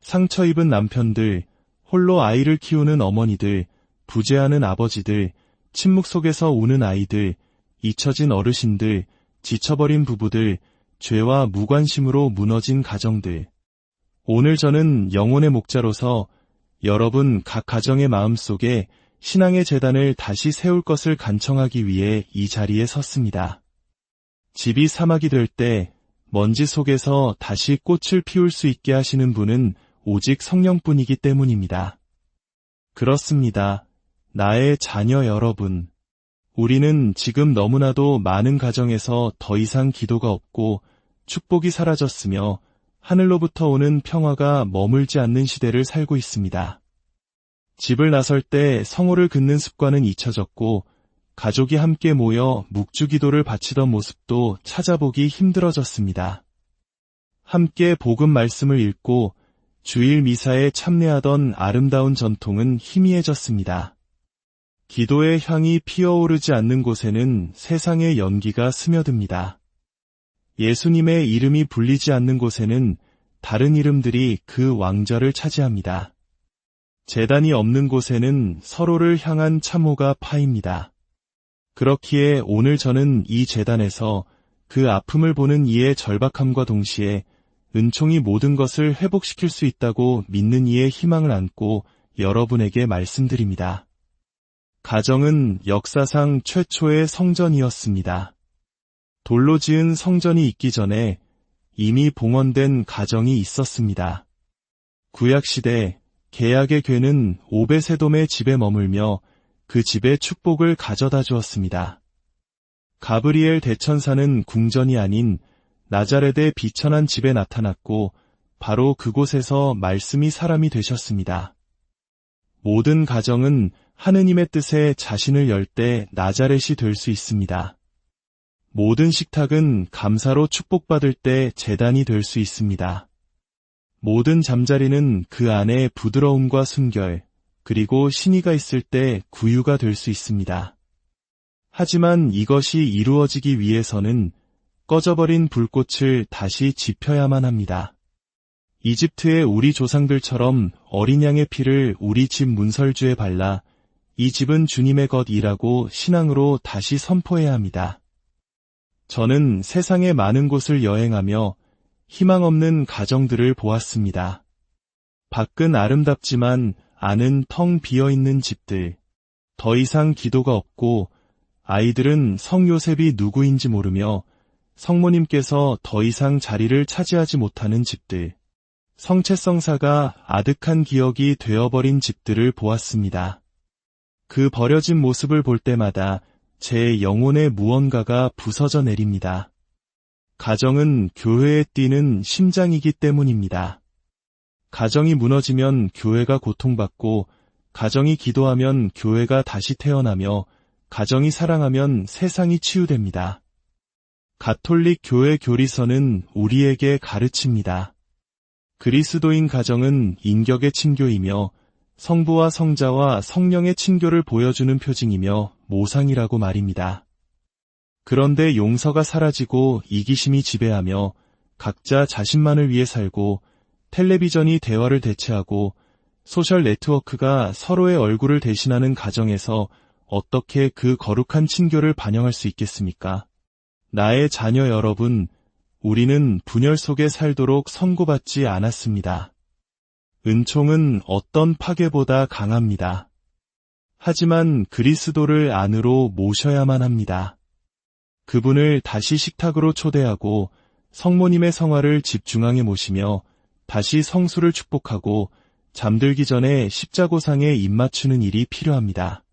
상처 입은 남편들, 홀로 아이를 키우는 어머니들, 부재하는 아버지들, 침묵 속에서 우는 아이들, 잊혀진 어르신들, 지쳐버린 부부들, 죄와 무관심으로 무너진 가정들. 오늘 저는 영혼의 목자로서 여러분 각 가정의 마음속에 신앙의 재단을 다시 세울 것을 간청하기 위해 이 자리에 섰습니다. 집이 사막이 될 때 먼지 속에서 다시 꽃을 피울 수 있게 하시는 분은 오직 성령뿐이기 때문입니다. 그렇습니다. 나의 자녀 여러분, 우리는 지금 너무나도 많은 가정에서 더 이상 기도가 없고 축복이 사라졌으며 하늘로부터 오는 평화가 머물지 않는 시대를 살고 있습니다. 집을 나설 때 성호를 긋는 습관은 잊혀졌고 가족이 함께 모여 묵주기도를 바치던 모습도 찾아보기 힘들어졌습니다. 함께 복음 말씀을 읽고 주일 미사에 참여하던 아름다운 전통은 희미해졌습니다. 기도의 향이 피어오르지 않는 곳에는 세상의 연기가 스며듭니다. 예수님의 이름이 불리지 않는 곳에는 다른 이름들이 그 왕좌를 차지합니다. 제단이 없는 곳에는 서로를 향한 참호가 파입니다. 그렇기에 오늘 저는 이 제단에서 그 아픔을 보는 이의 절박함과 동시에 은총이 모든 것을 회복시킬 수 있다고 믿는 이의 희망을 안고 여러분에게 말씀드립니다. 가정은 역사상 최초의 성전이었습니다. 돌로 지은 성전이 있기 전에 이미 봉헌된 가정이 있었습니다. 구약시대 계약의 궤는 오베세돔의 집에 머물며 그 집의 축복을 가져다 주었습니다. 가브리엘 대천사는 궁전이 아닌 나자렛의 비천한 집에 나타났고 바로 그곳에서 말씀이 사람이 되셨습니다. 모든 가정은 하느님의 뜻에 자신을 열 때 나자렛이 될 수 있습니다. 모든 식탁은 감사로 축복받을 때 제단이 될 수 있습니다. 모든 잠자리는 그 안에 부드러움과 순결, 그리고 신의가 있을 때 구유가 될 수 있습니다. 하지만 이것이 이루어지기 위해서는 꺼져버린 불꽃을 다시 지펴야만 합니다. 이집트의 우리 조상들처럼 어린 양의 피를 우리 집 문설주에 발라 이 집은 주님의 것이라고 신앙으로 다시 선포해야 합니다. 저는 세상의 많은 곳을 여행하며 희망 없는 가정들을 보았습니다. 밖은 아름답지만 안은 텅 비어있는 집들, 더 이상 기도가 없고 아이들은 성 요셉이 누구인지 모르며 성모님께서 더 이상 자리를 차지하지 못하는 집들, 성채성사가 아득한 기억이 되어버린 집들을 보았습니다. 그 버려진 모습을 볼 때마다 제 영혼의 무언가가 부서져 내립니다. 가정은 교회에 뛰는 심장이기 때문입니다. 가정이 무너지면 교회가 고통받고, 가정이 기도하면 교회가 다시 태어나며, 가정이 사랑하면 세상이 치유됩니다. 가톨릭 교회 교리서는 우리에게 가르칩니다. 그리스도인 가정은 인격의 친교이며 성부와 성자와 성령의 친교를 보여주는 표징이며 모상이라고 말입니다. 그런데 용서가 사라지고 이기심이 지배하며 각자 자신만을 위해 살고 텔레비전이 대화를 대체하고 소셜 네트워크가 서로의 얼굴을 대신하는 가정에서 어떻게 그 거룩한 친교를 반영할 수 있겠습니까? 나의 자녀 여러분, 우리는 분열 속에 살도록 선고받지 않았습니다. 은총은 어떤 파괴보다 강합니다. 하지만 그리스도를 안으로 모셔야만 합니다. 그분을 다시 식탁으로 초대하고 성모님의 성화를 집중앙에 모시며 다시 성수를 축복하고 잠들기 전에 십자고상에 입맞추는 일이 필요합니다.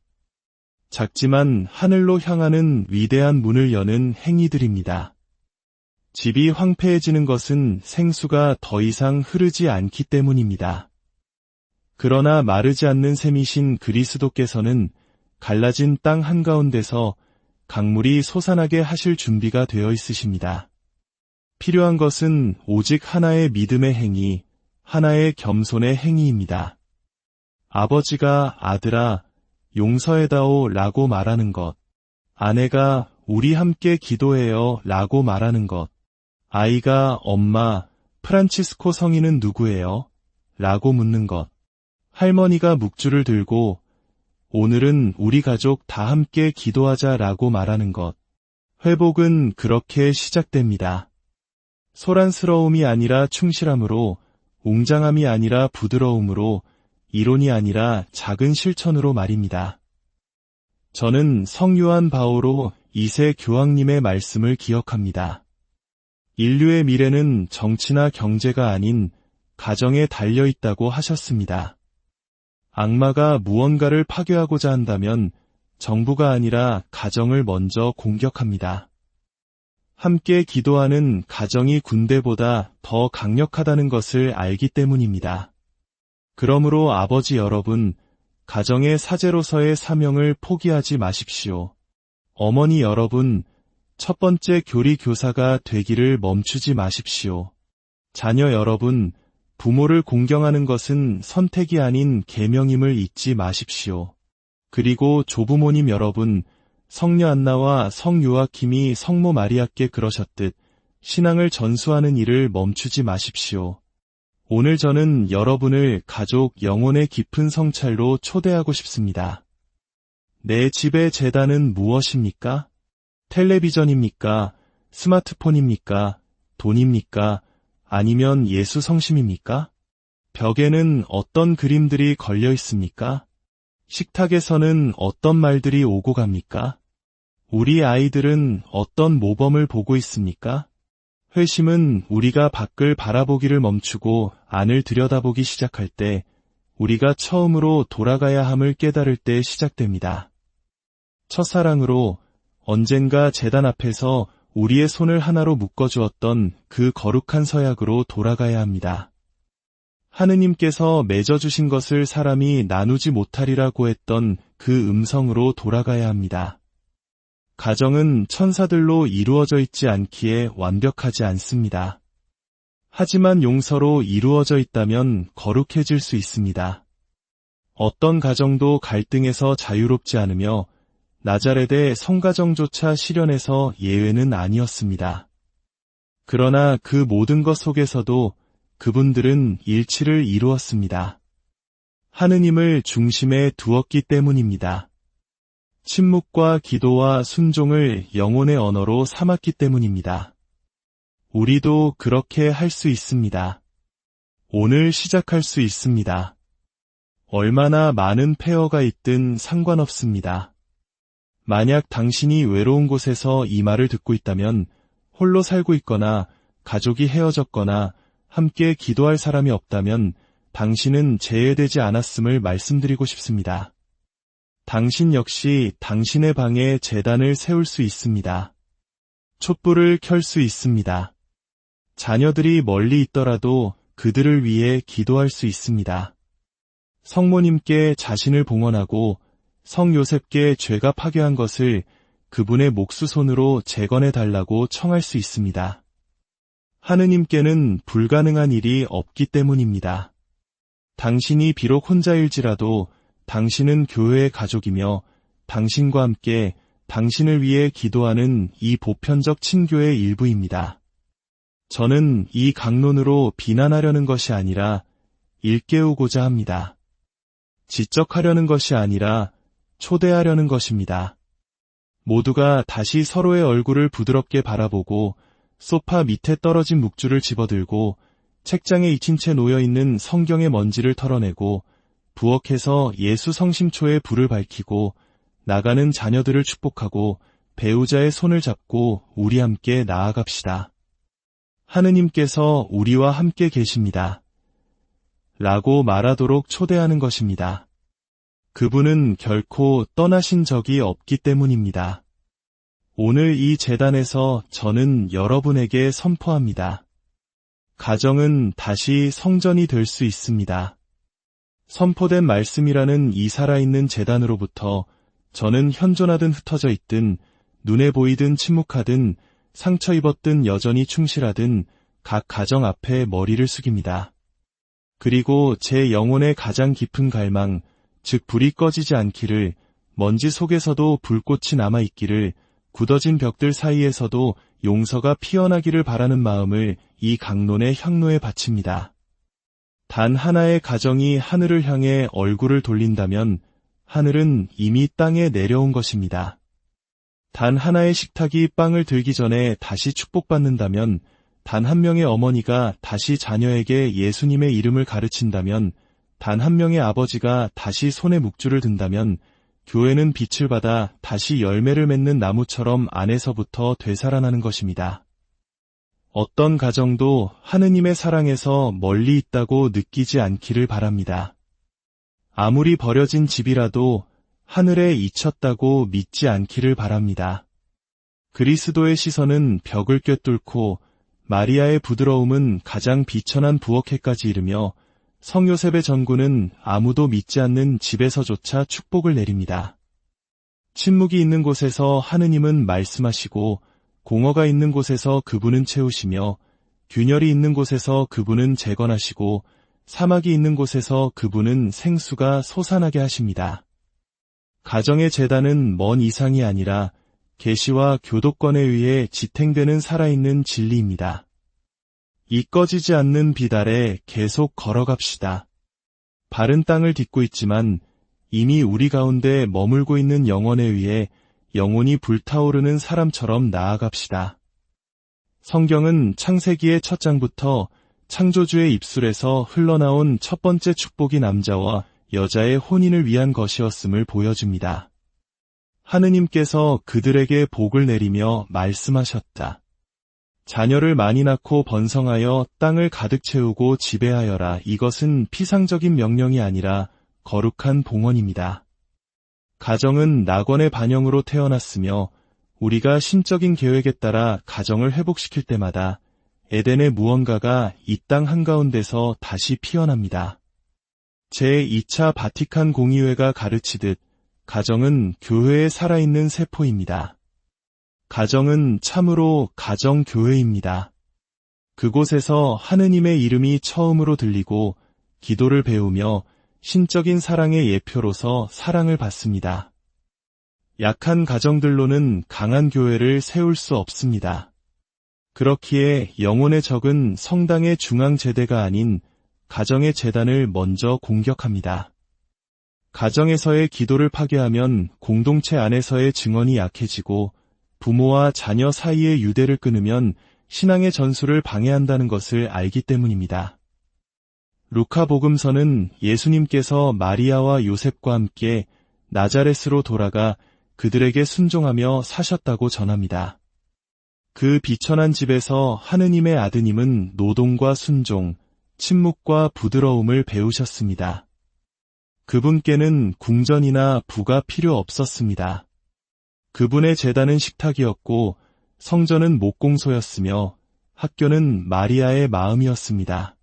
작지만 하늘로 향하는 위대한 문을 여는 행위들입니다. 집이 황폐해지는 것은 생수가 더 이상 흐르지 않기 때문입니다. 그러나 마르지 않는 셈이신 그리스도께서는 갈라진 땅 한가운데서 강물이 솟아나게 하실 준비가 되어 있으십니다. 필요한 것은 오직 하나의 믿음의 행위, 하나의 겸손의 행위입니다. 아버지가 아들아, 용서해다오 라고 말하는 것, 아내가 우리 함께 기도해요 라고 말하는 것, 아이가 엄마, 프란치스코 성인은 누구예요? 라고 묻는 것, 할머니가 묵주를 들고 오늘은 우리 가족 다 함께 기도하자 라고 말하는 것, 회복은 그렇게 시작됩니다. 소란스러움이 아니라 충실함으로, 웅장함이 아니라 부드러움으로, 이론이 아니라 작은 실천으로 말입니다. 저는 성요한 바오로 2세 교황님의 말씀을 기억합니다. 인류의 미래는 정치나 경제가 아닌 가정에 달려 있다고 하셨습니다. 악마가 무언가를 파괴하고자 한다면 정부가 아니라 가정을 먼저 공격합니다. 함께 기도하는 가정이 군대보다 더 강력하다는 것을 알기 때문입니다. 그러므로 아버지 여러분, 가정의 사제로서의 사명을 포기하지 마십시오. 어머니 여러분, 첫 번째 교리 교사가 되기를 멈추지 마십시오. 자녀 여러분, 부모를 공경하는 것은 선택이 아닌 계명임을 잊지 마십시오. 그리고 조부모님 여러분, 성녀 안나와 성 요아킴이 성모 마리아께 그러셨듯 신앙을 전수하는 일을 멈추지 마십시오. 오늘 저는 여러분을 가족 영혼의 깊은 성찰로 초대하고 싶습니다. 내 집의 제단은 무엇입니까? 텔레비전입니까? 스마트폰입니까? 돈입니까? 아니면 예수 성심입니까? 벽에는 어떤 그림들이 걸려 있습니까? 식탁에서는 어떤 말들이 오고 갑니까? 우리 아이들은 어떤 모범을 보고 있습니까? 회심은 우리가 밖을 바라보기를 멈추고 안을 들여다보기 시작할 때 우리가 처음으로 돌아가야 함을 깨달을 때 시작됩니다. 첫사랑으로 언젠가 제단 앞에서 우리의 손을 하나로 묶어주었던 그 거룩한 서약으로 돌아가야 합니다. 하느님께서 맺어주신 것을 사람이 나누지 못하리라고 했던 그 음성으로 돌아가야 합니다. 가정은 천사들로 이루어져 있지 않기에 완벽하지 않습니다. 하지만 용서로 이루어져 있다면 거룩해질 수 있습니다. 어떤 가정도 갈등에서 자유롭지 않으며 나자렛의 성가정조차 실현에서 예외는 아니었습니다. 그러나 그 모든 것 속에서도 그분들은 일치를 이루었습니다. 하느님을 중심에 두었기 때문입니다. 침묵과 기도와 순종을 영혼의 언어로 삼았기 때문입니다. 우리도 그렇게 할 수 있습니다. 오늘 시작할 수 있습니다. 얼마나 많은 폐허가 있든 상관없습니다. 만약 당신이 외로운 곳에서 이 말을 듣고 있다면 홀로 살고 있거나 가족이 헤어졌거나 함께 기도할 사람이 없다면 당신은 제외되지 않았음을 말씀드리고 싶습니다. 당신 역시 당신의 방에 제단을 세울 수 있습니다. 촛불을 켤 수 있습니다. 자녀들이 멀리 있더라도 그들을 위해 기도할 수 있습니다. 성모님께 자신을 봉헌하고 성 요셉께 죄가 파괴한 것을 그분의 목수손으로 재건해 달라고 청할 수 있습니다. 하느님께는 불가능한 일이 없기 때문입니다. 당신이 비록 혼자일지라도 당신은 교회의 가족이며 당신과 함께 당신을 위해 기도하는 이 보편적 친교의 일부입니다. 저는 이 강론으로 비난하려는 것이 아니라 일깨우고자 합니다. 지적하려는 것이 아니라 초대하려는 것입니다. 모두가 다시 서로의 얼굴을 부드럽게 바라보고 소파 밑에 떨어진 묵주를 집어들고 책장에 잊힌 채 놓여있는 성경의 먼지를 털어내고 부엌에서 예수 성심초에 불을 밝히고 나가는 자녀들을 축복하고 배우자의 손을 잡고 우리 함께 나아갑시다. 하느님께서 우리와 함께 계십니다. 라고 말하도록 초대하는 것입니다. 그분은 결코 떠나신 적이 없기 때문입니다. 오늘 이 제단에서 저는 여러분에게 선포합니다. 가정은 다시 성전이 될 수 있습니다. 선포된 말씀이라는 이 살아있는 제단으로부터 저는 현존하든 흩어져 있든 눈에 보이든 침묵하든 상처 입었든 여전히 충실하든 각 가정 앞에 머리를 숙입니다. 그리고 제 영혼의 가장 깊은 갈망, 즉 불이 꺼지지 않기를, 먼지 속에서도 불꽃이 남아있기를, 굳어진 벽들 사이에서도 용서가 피어나기를 바라는 마음을 이 강론의 향로에 바칩니다. 단 하나의 가정이 하늘을 향해 얼굴을 돌린다면 하늘은 이미 땅에 내려온 것입니다. 단 하나의 식탁이 빵을 들기 전에 다시 축복받는다면, 단 한 명의 어머니가 다시 자녀에게 예수님의 이름을 가르친다면, 단 한 명의 아버지가 다시 손에 묵주를 든다면, 교회는 빛을 받아 다시 열매를 맺는 나무처럼 안에서부터 되살아나는 것입니다. 어떤 가정도 하느님의 사랑에서 멀리 있다고 느끼지 않기를 바랍니다. 아무리 버려진 집이라도 하늘에 잊혔다고 믿지 않기를 바랍니다. 그리스도의 시선은 벽을 꿰뚫고 마리아의 부드러움은 가장 비천한 부엌에까지 이르며 성요셉의 전구는 아무도 믿지 않는 집에서조차 축복을 내립니다. 침묵이 있는 곳에서 하느님은 말씀하시고 공허가 있는 곳에서 그분은 채우시며 균열이 있는 곳에서 그분은 재건하시고 사막이 있는 곳에서 그분은 생수가 솟아나게 하십니다. 가정의 제단은 먼 이상이 아니라 계시와 교도권에 의해 지탱되는 살아있는 진리입니다. 이 꺼지지 않는 빛 아래 계속 걸어갑시다. 바른 땅을 딛고 있지만 이미 우리 가운데 머물고 있는 영혼에 의해 영혼이 불타오르는 사람처럼 나아갑시다. 성경은 창세기의 첫 장부터 창조주의 입술에서 흘러나온 첫 번째 축복이 남자와 여자의 혼인을 위한 것이었음을 보여줍니다. 하느님께서 그들에게 복을 내리며 말씀하셨다. 자녀를 많이 낳고 번성하여 땅을 가득 채우고 지배하여라. 이것은 피상적인 명령이 아니라 거룩한 봉헌입니다. 가정은 낙원의 반영으로 태어났으며 우리가 신적인 계획에 따라 가정을 회복시킬 때마다 에덴의 무언가가 이 땅 한가운데서 다시 피어납니다. 제2차 바티칸 공의회가 가르치듯 가정은 교회의 살아있는 세포입니다. 가정은 참으로 가정교회입니다. 그곳에서 하느님의 이름이 처음으로 들리고 기도를 배우며 신적인 사랑의 예표로서 사랑을 받습니다. 약한 가정들로는 강한 교회를 세울 수 없습니다. 그렇기에 영혼의 적은 성당의 중앙제대가 아닌 가정의 제단을 먼저 공격합니다. 가정에서의 기도를 파괴하면 공동체 안에서의 증언이 약해지고 부모와 자녀 사이의 유대를 끊으면 신앙의 전수를 방해한다는 것을 알기 때문입니다. 루카복음서는 예수님께서 마리아와 요셉과 함께 나자렛으로 돌아가 그들에게 순종하며 사셨다고 전합니다. 그 비천한 집에서 하느님의 아드님은 노동과 순종, 침묵과 부드러움을 배우셨습니다. 그분께는 궁전이나 부가 필요 없었습니다. 그분의 제단은 식탁이었고 성전은 목공소였으며 학교는 마리아의 마음이었습니다.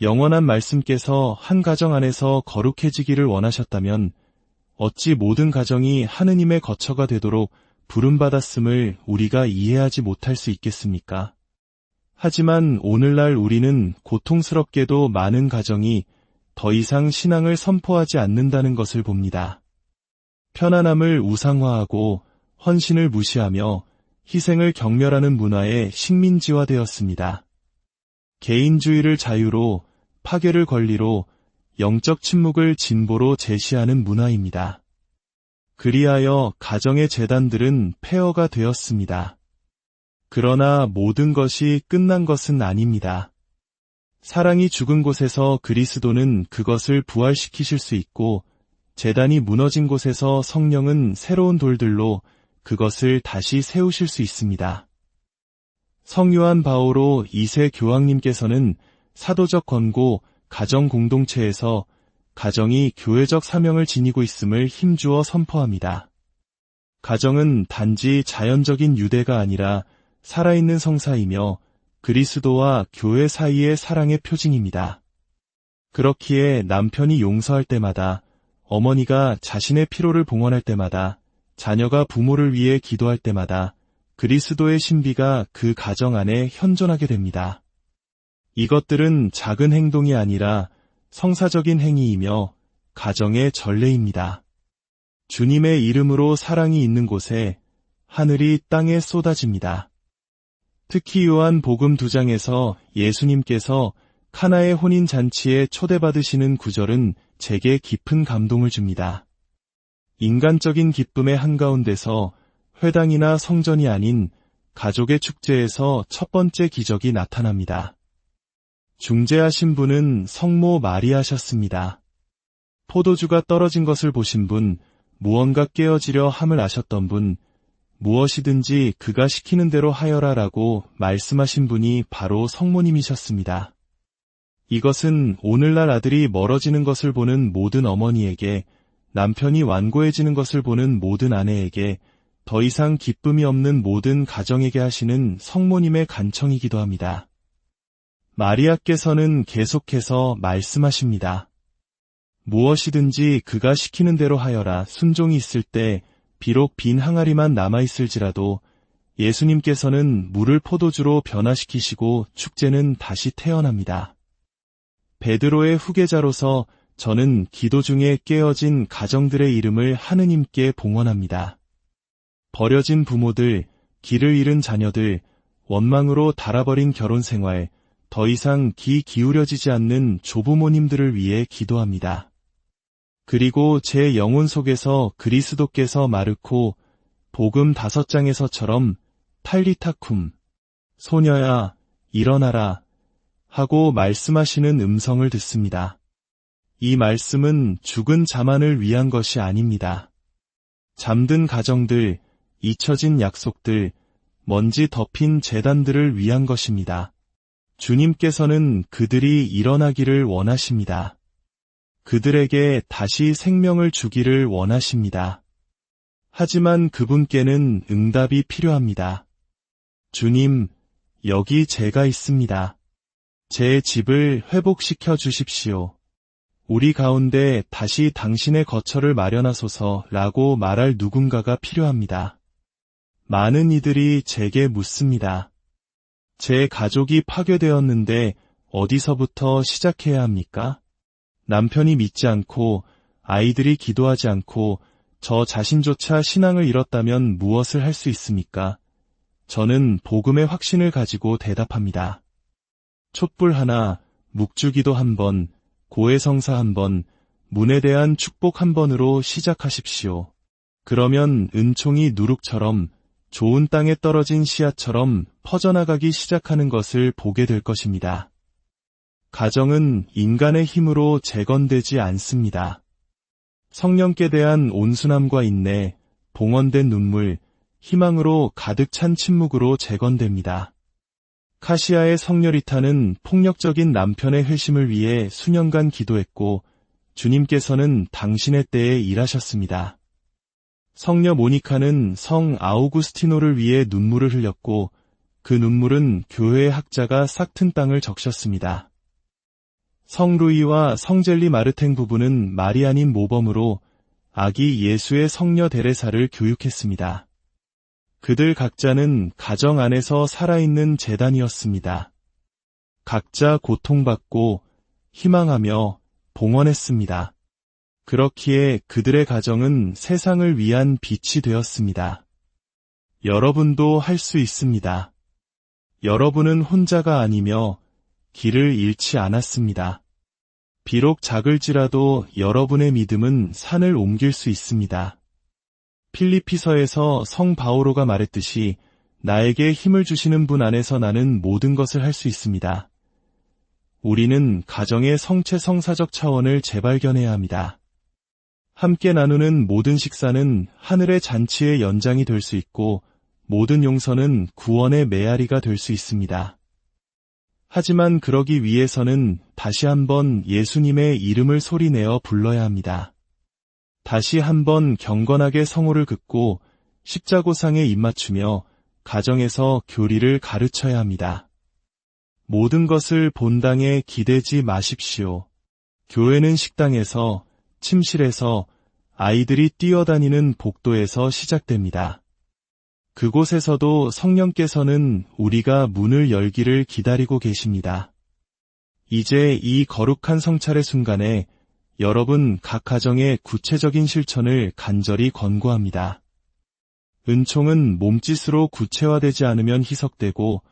영원한 말씀께서 한 가정 안에서 거룩해지기를 원하셨다면 어찌 모든 가정이 하느님의 거처가 되도록 부름받았음을 우리가 이해하지 못할 수 있겠습니까? 하지만 오늘날 우리는 고통스럽게도 많은 가정이 더 이상 신앙을 선포하지 않는다는 것을 봅니다. 편안함을 우상화하고 헌신을 무시하며 희생을 경멸하는 문화에 식민지화되었습니다. 개인주의를 자유로, 파괴를 권리로, 영적 침묵을 진보로 제시하는 문화입니다. 그리하여 가정의 제단들은 폐허가 되었습니다. 그러나 모든 것이 끝난 것은 아닙니다. 사랑이 죽은 곳에서 그리스도는 그것을 부활시키실 수 있고 제단이 무너진 곳에서 성령은 새로운 돌들로 그것을 다시 세우실 수 있습니다. 성요한 바오로 2세 교황님께서는 사도적 권고 가정 공동체에서 가정이 교회적 사명을 지니고 있음을 힘주어 선포합니다. 가정은 단지 자연적인 유대가 아니라 살아있는 성사이며 그리스도와 교회 사이의 사랑의 표징입니다. 그렇기에 남편이 용서할 때마다, 어머니가 자신의 피로를 봉헌할 때마다, 자녀가 부모를 위해 기도할 때마다 그리스도의 신비가 그 가정 안에 현존하게 됩니다. 이것들은 작은 행동이 아니라 성사적인 행위이며 가정의 전례입니다. 주님의 이름으로 사랑이 있는 곳에 하늘이 땅에 쏟아집니다. 특히 요한복음 2장에서 예수님께서 카나의 혼인잔치에 초대받으시는 구절은 제게 깊은 감동을 줍니다. 인간적인 기쁨의 한가운데서 회당이나 성전이 아닌 가족의 축제에서 첫 번째 기적이 나타납니다. 중재하신 분은 성모 마리아셨습니다. 포도주가 떨어진 것을 보신 분, 무언가 깨어지려 함을 아셨던 분, 무엇이든지 그가 시키는 대로 하여라 라고 말씀하신 분이 바로 성모님이셨습니다. 이것은 오늘날 아들이 멀어지는 것을 보는 모든 어머니에게, 남편이 완고해지는 것을 보는 모든 아내에게, 더 이상 기쁨이 없는 모든 가정에게 하시는 성모님의 간청이기도 합니다. 마리아께서는 계속해서 말씀하십니다. 무엇이든지 그가 시키는 대로 하여라. 순종이 있을 때 비록 빈 항아리만 남아있을지라도 예수님께서는 물을 포도주로 변화시키시고 축제는 다시 태어납니다. 베드로의 후계자로서 저는 기도 중에 깨어진 가정들의 이름을 하느님께 봉헌합니다. 버려진 부모들, 길을 잃은 자녀들, 원망으로 달아버린 결혼생활, 더 이상 귀 기울여지지 않는 조부모님들을 위해 기도합니다. 그리고 제 영혼 속에서 그리스도께서 마르코 복음 5장에서처럼 탈리타쿰, 소녀야 일어나라 하고 말씀하시는 음성을 듣습니다. 이 말씀은 죽은 자만을 위한 것이 아닙니다. 잠든 가정들, 잊혀진 약속들, 먼지 덮인 재단들을 위한 것입니다. 주님께서는 그들이 일어나기를 원하십니다. 그들에게 다시 생명을 주기를 원하십니다. 하지만 그분께는 응답이 필요합니다. 주님, 여기 제가 있습니다. 제 집을 회복시켜 주십시오. 우리 가운데 다시 당신의 거처를 마련하소서라고 말할 누군가가 필요합니다. 많은 이들이 제게 묻습니다. 제 가족이 파괴되었는데 어디서부터 시작해야 합니까? 남편이 믿지 않고 아이들이 기도하지 않고 저 자신조차 신앙을 잃었다면 무엇을 할 수 있습니까? 저는 복음의 확신을 가지고 대답합니다. 촛불 하나, 묵주기도 한 번, 고해성사 한 번, 문에 대한 축복 한 번으로 시작하십시오. 그러면 은총이 누룩처럼 좋은 땅에 떨어진 씨앗처럼 퍼져나가기 시작하는 것을 보게 될 것입니다. 가정은 인간의 힘으로 재건되지 않습니다. 성령께 대한 온순함과 인내, 봉헌된 눈물, 희망으로 가득 찬 침묵으로 재건됩니다. 카시아의 성녀리타는 폭력적인 남편의 회심을 위해 수년간 기도했고 주님께서는 당신의 때에 일하셨습니다. 성녀 모니카는 성 아우구스티노를 위해 눈물을 흘렸고 그 눈물은 교회의 학자가 싹튼 땅을 적셨습니다. 성 루이와 성젤리 마르탱 부부는 마리아님 모범으로 아기 예수의 성녀 데레사를 교육했습니다. 그들 각자는 가정 안에서 살아있는 재단이었습니다. 각자 고통받고 희망하며 봉헌했습니다. 그렇기에 그들의 가정은 세상을 위한 빛이 되었습니다. 여러분도 할 수 있습니다. 여러분은 혼자가 아니며 길을 잃지 않았습니다. 비록 작을지라도 여러분의 믿음은 산을 옮길 수 있습니다. 필리피서에서 성 바오로가 말했듯이 나에게 힘을 주시는 분 안에서 나는 모든 것을 할 수 있습니다. 우리는 가정의 성체 성사적 차원을 재발견해야 합니다. 함께 나누는 모든 식사는 하늘의 잔치의 연장이 될 수 있고 모든 용서는 구원의 메아리가 될 수 있습니다. 하지만 그러기 위해서는 다시 한번 예수님의 이름을 소리내어 불러야 합니다. 다시 한번 경건하게 성호를 긋고 십자고상에 입맞추며 가정에서 교리를 가르쳐야 합니다. 모든 것을 본당에 기대지 마십시오. 교회는 식당에서, 침실에서, 아이들이 뛰어다니는 복도에서 시작됩니다. 그곳에서도 성령께서는 우리가 문을 열기를 기다리고 계십니다. 이제 이 거룩한 성찰의 순간에 여러분 각 가정의 구체적인 실천을 간절히 권고합니다. 은총은 몸짓으로 구체화되지 않으면 희석되고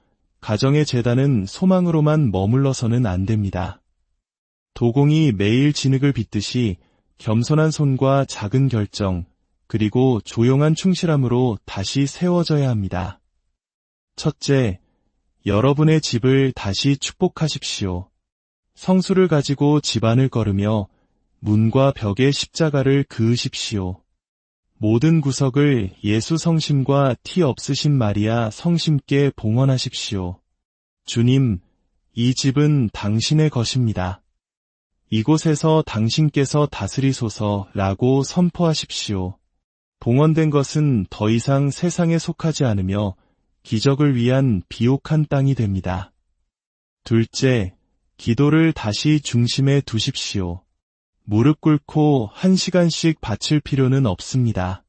가정의 재단은 소망으로만 머물러서는 안 됩니다. 도공이 매일 진흙을 빚듯이 겸손한 손과 작은 결정, 그리고 조용한 충실함으로 다시 세워져야 합니다. 첫째, 여러분의 집을 다시 축복하십시오. 성수를 가지고 집안을 걸으며 문과 벽에 십자가를 그으십시오. 모든 구석을 예수 성심과 티 없으신 마리아 성심께 봉헌하십시오. 주님, 이 집은 당신의 것입니다. 이곳에서 당신께서 다스리소서라고 선포하십시오. 봉헌된 것은 더 이상 세상에 속하지 않으며 기적을 위한 비옥한 땅이 됩니다. 둘째, 기도를 다시 중심에 두십시오. 무릎 꿇고 1시간씩 바칠 필요는 없습니다.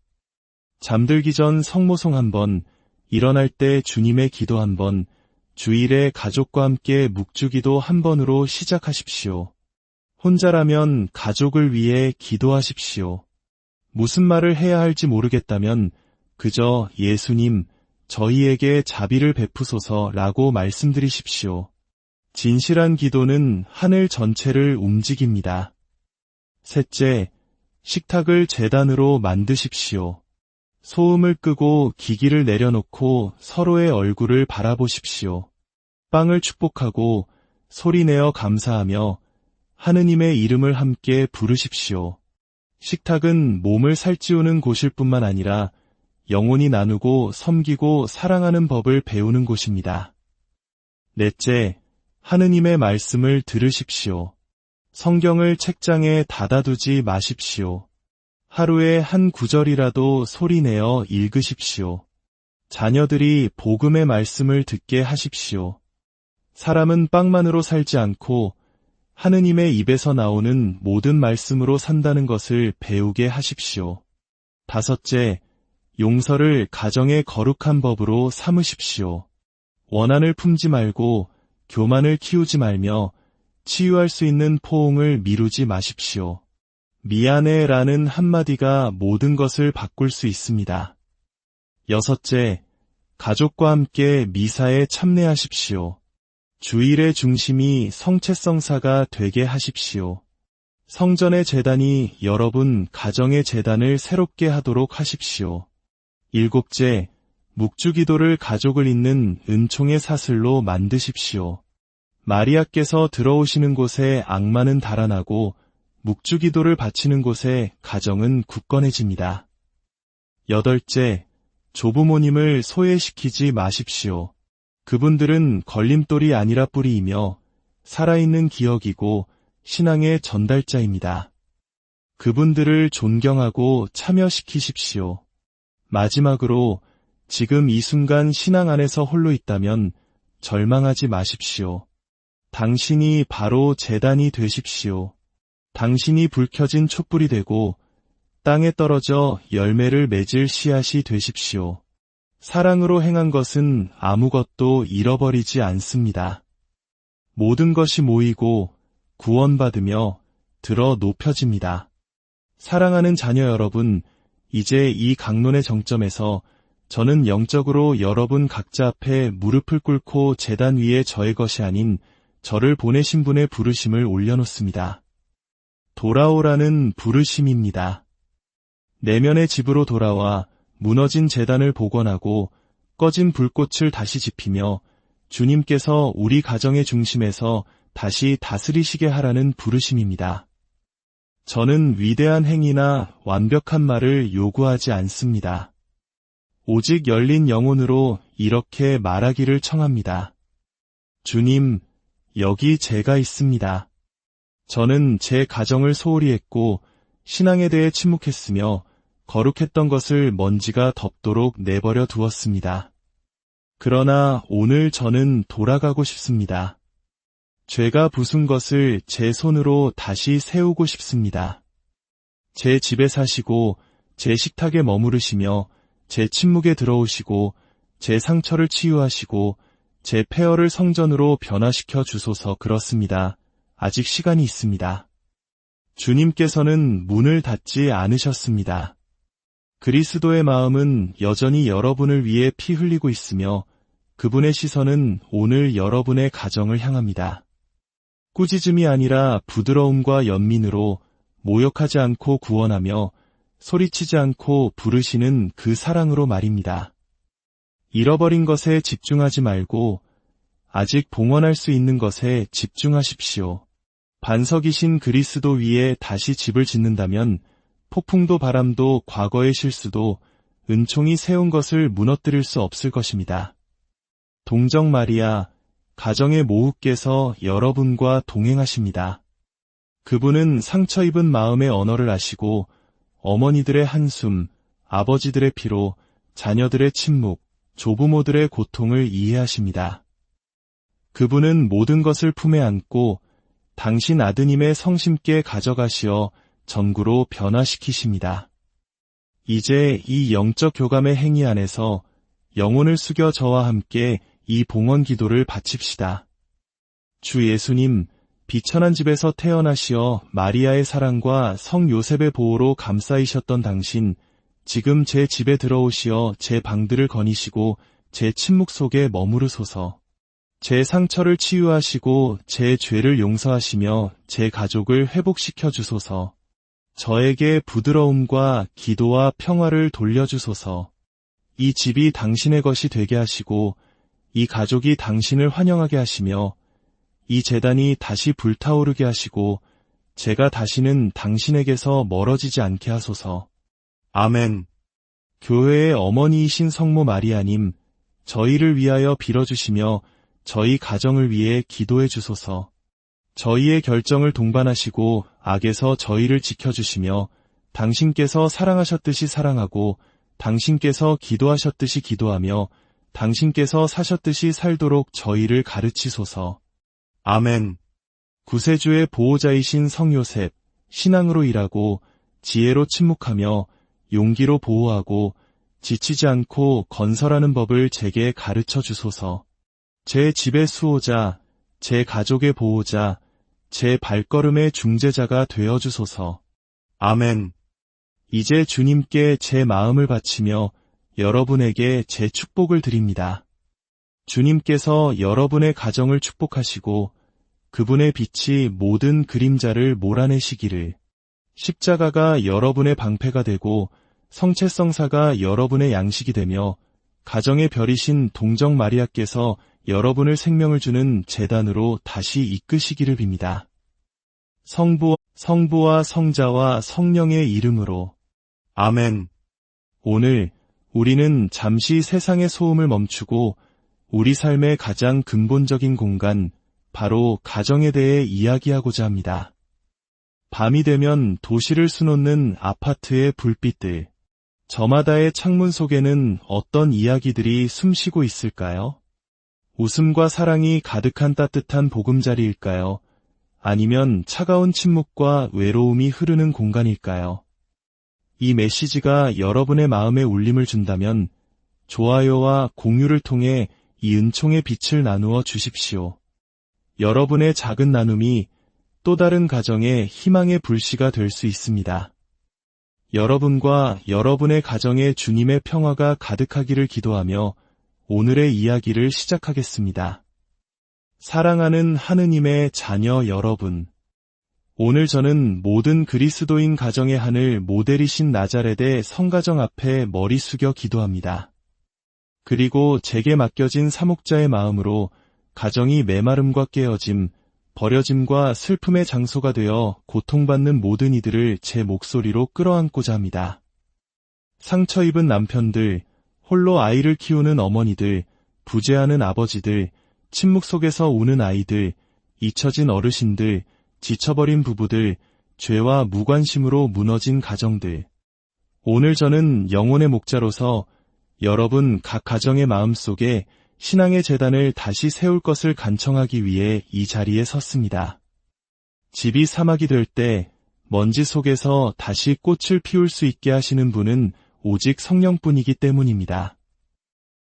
잠들기 전 성모송 한 번, 일어날 때 주님의 기도 한 번, 주일에 가족과 함께 묵주기도 한 번으로 시작하십시오. 혼자라면 가족을 위해 기도하십시오. 무슨 말을 해야 할지 모르겠다면 그저 예수님, 저희에게 자비를 베푸소서라고 말씀드리십시오. 진실한 기도는 하늘 전체를 움직입니다. 셋째, 식탁을 제단으로 만드십시오. 소음을 끄고 기기를 내려놓고 서로의 얼굴을 바라보십시오. 빵을 축복하고 소리내어 감사하며 하느님의 이름을 함께 부르십시오. 식탁은 몸을 살찌우는 곳일 뿐만 아니라 영혼이 나누고 섬기고 사랑하는 법을 배우는 곳입니다. 넷째, 하느님의 말씀을 들으십시오. 성경을 책장에 닫아두지 마십시오. 하루에 한 구절이라도 소리내어 읽으십시오. 자녀들이 복음의 말씀을 듣게 하십시오. 사람은 빵만으로 살지 않고 하느님의 입에서 나오는 모든 말씀으로 산다는 것을 배우게 하십시오. 다섯째, 용서를 가정의 거룩한 법으로 삼으십시오. 원한을 품지 말고 교만을 키우지 말며 치유할 수 있는 포옹을 미루지 마십시오. 미안해라는 한마디가 모든 것을 바꿀 수 있습니다. 여섯째, 가족과 함께 미사에 참여하십시오. 주일의 중심이 성체성사가 되게 하십시오. 성전의 제단이 여러분 가정의 제단을 새롭게 하도록 하십시오. 일곱째, 묵주기도를 가족을 잇는 은총의 사슬로 만드십시오. 마리아께서 들어오시는 곳에 악마는 달아나고 묵주기도를 바치는 곳에 가정은 굳건해집니다. 여덟째, 조부모님을 소외시키지 마십시오. 그분들은 걸림돌이 아니라 뿌리이며 살아있는 기억이고 신앙의 전달자입니다. 그분들을 존경하고 참여시키십시오. 마지막으로 지금 이 순간 신앙 안에서 홀로 있다면 절망하지 마십시오. 당신이 바로 제단이 되십시오. 당신이 불 켜진 촛불이 되고 땅에 떨어져 열매를 맺을 씨앗이 되십시오. 사랑으로 행한 것은 아무것도 잃어버리지 않습니다. 모든 것이 모이고 구원받으며 들어 높여집니다. 사랑하는 자녀 여러분, 이제 이 강론의 정점에서 저는 영적으로 여러분 각자 앞에 무릎을 꿇고 제단 위에 저의 것이 아닌 저를 보내신 분의 부르심을 올려놓습니다. 돌아오라는 부르심입니다. 내면의 집으로 돌아와 무너진 제단을 복원하고 꺼진 불꽃을 다시 지피며 주님께서 우리 가정의 중심에서 다시 다스리시게 하라는 부르심입니다. 저는 위대한 행위나 완벽한 말을 요구하지 않습니다. 오직 열린 영혼으로 이렇게 말하기를 청합니다. 주님, 여기 제가 있습니다. 저는 제 가정을 소홀히 했고 신앙에 대해 침묵했으며 거룩했던 것을 먼지가 덮도록 내버려 두었습니다. 그러나 오늘 저는 돌아가고 싶습니다. 죄가 부순 것을 제 손으로 다시 세우고 싶습니다. 제 집에 사시고 제 식탁에 머무르시며 제 침묵에 들어오시고 제 상처를 치유하시고 제 폐허를 성전으로 변화시켜 주소서. 그렇습니다. 아직 시간이 있습니다. 주님께서는 문을 닫지 않으셨습니다. 그리스도의 마음은 여전히 여러분을 위해 피 흘리고 있으며 그분의 시선은 오늘 여러분의 가정을 향합니다. 꾸짖음이 아니라 부드러움과 연민으로 모욕하지 않고 구원하며 소리치지 않고 부르시는 그 사랑으로 말입니다. 잃어버린 것에 집중하지 말고 아직 봉헌할 수 있는 것에 집중하십시오. 반석이신 그리스도 위에 다시 집을 짓는다면 폭풍도 바람도 과거의 실수도 은총이 세운 것을 무너뜨릴 수 없을 것입니다. 동정 마리아, 가정의 모후께서 여러분과 동행하십니다. 그분은 상처 입은 마음의 언어를 아시고 어머니들의 한숨, 아버지들의 피로, 자녀들의 침묵, 조부모들의 고통을 이해하십니다. 그분은 모든 것을 품에 안고 당신 아드님의 성심께 가져가시어 전구로 변화시키십니다. 이제 이 영적 교감의 행위 안에서 영혼을 숙여 저와 함께 이 봉헌 기도를 바칩시다. 주 예수님, 비천한 집에서 태어나시어 마리아의 사랑과 성 요셉의 보호로 감싸이셨던 당신, 지금 제 집에 들어오시어 제 방들을 거니시고 제 침묵 속에 머무르소서. 제 상처를 치유하시고 제 죄를 용서하시며 제 가족을 회복시켜 주소서. 저에게 부드러움과 기도와 평화를 돌려주소서. 이 집이 당신의 것이 되게 하시고 이 가족이 당신을 환영하게 하시며 이 제단이 다시 불타오르게 하시고 제가 다시는 당신에게서 멀어지지 않게 하소서. 아멘. 교회의 어머니이신 성모 마리아님, 저희를 위하여 빌어주시며 저희 가정을 위해 기도해 주소서. 저희의 결정을 동반하시고 악에서 저희를 지켜주시며 당신께서 사랑하셨듯이 사랑하고 당신께서 기도하셨듯이 기도하며 당신께서 사셨듯이 살도록 저희를 가르치소서. 아멘. 구세주의 보호자이신 성요셉, 신앙으로 일하고 지혜로 침묵하며 용기로 보호하고 지치지 않고 건설하는 법을 제게 가르쳐 주소서. 제 집의 수호자, 제 가족의 보호자, 제 발걸음의 중재자가 되어 주소서. 아멘. 이제 주님께 제 마음을 바치며 여러분에게 제 축복을 드립니다. 주님께서 여러분의 가정을 축복하시고 그분의 빛이 모든 그림자를 몰아내시기를, 십자가가 여러분의 방패가 되고 성체성사가 여러분의 양식이 되며 가정의 별이신 동정 마리아께서 여러분을 생명을 주는 제단으로 다시 이끄시기를 빕니다. 성부와 성자와 성령의 이름으로. 아멘. 오늘 우리는 잠시 세상의 소음을 멈추고 우리 삶의 가장 근본적인 공간, 바로 가정에 대해 이야기하고자 합니다. 밤이 되면 도시를 수놓는 아파트의 불빛들, 저마다의 창문 속에는 어떤 이야기들이 숨쉬고 있을까요? 웃음과 사랑이 가득한 따뜻한 보금자리일까요? 아니면 차가운 침묵과 외로움이 흐르는 공간일까요? 이 메시지가 여러분의 마음에 울림을 준다면 좋아요와 공유를 통해 이 은총의 빛을 나누어 주십시오. 여러분의 작은 나눔이 또 다른 가정의 희망의 불씨가 될 수 있습니다. 여러분과 여러분의 가정에 주님의 평화가 가득하기를 기도하며 오늘의 이야기를 시작하겠습니다. 사랑하는 하느님의 자녀 여러분, 오늘 저는 모든 그리스도인 가정의 하늘 모델이신 나자렛의 성가정 앞에 머리 숙여 기도합니다. 그리고 제게 맡겨진 사목자의 마음으로 가정이 메마름과 깨어짐, 버려짐과 슬픔의 장소가 되어 고통받는 모든 이들을 제 목소리로 끌어안고자 합니다. 상처 입은 남편들, 홀로 아이를 키우는 어머니들, 부재하는 아버지들, 침묵 속에서 우는 아이들, 잊혀진 어르신들, 지쳐버린 부부들, 죄와 무관심으로 무너진 가정들. 오늘 저는 영혼의 목자로서 여러분 각 가정의 마음속에 신앙의 재단을 다시 세울 것을 간청하기 위해 이 자리에 섰습니다. 집이 사막이 될 때 먼지 속에서 다시 꽃을 피울 수 있게 하시는 분은 오직 성령뿐이기 때문입니다.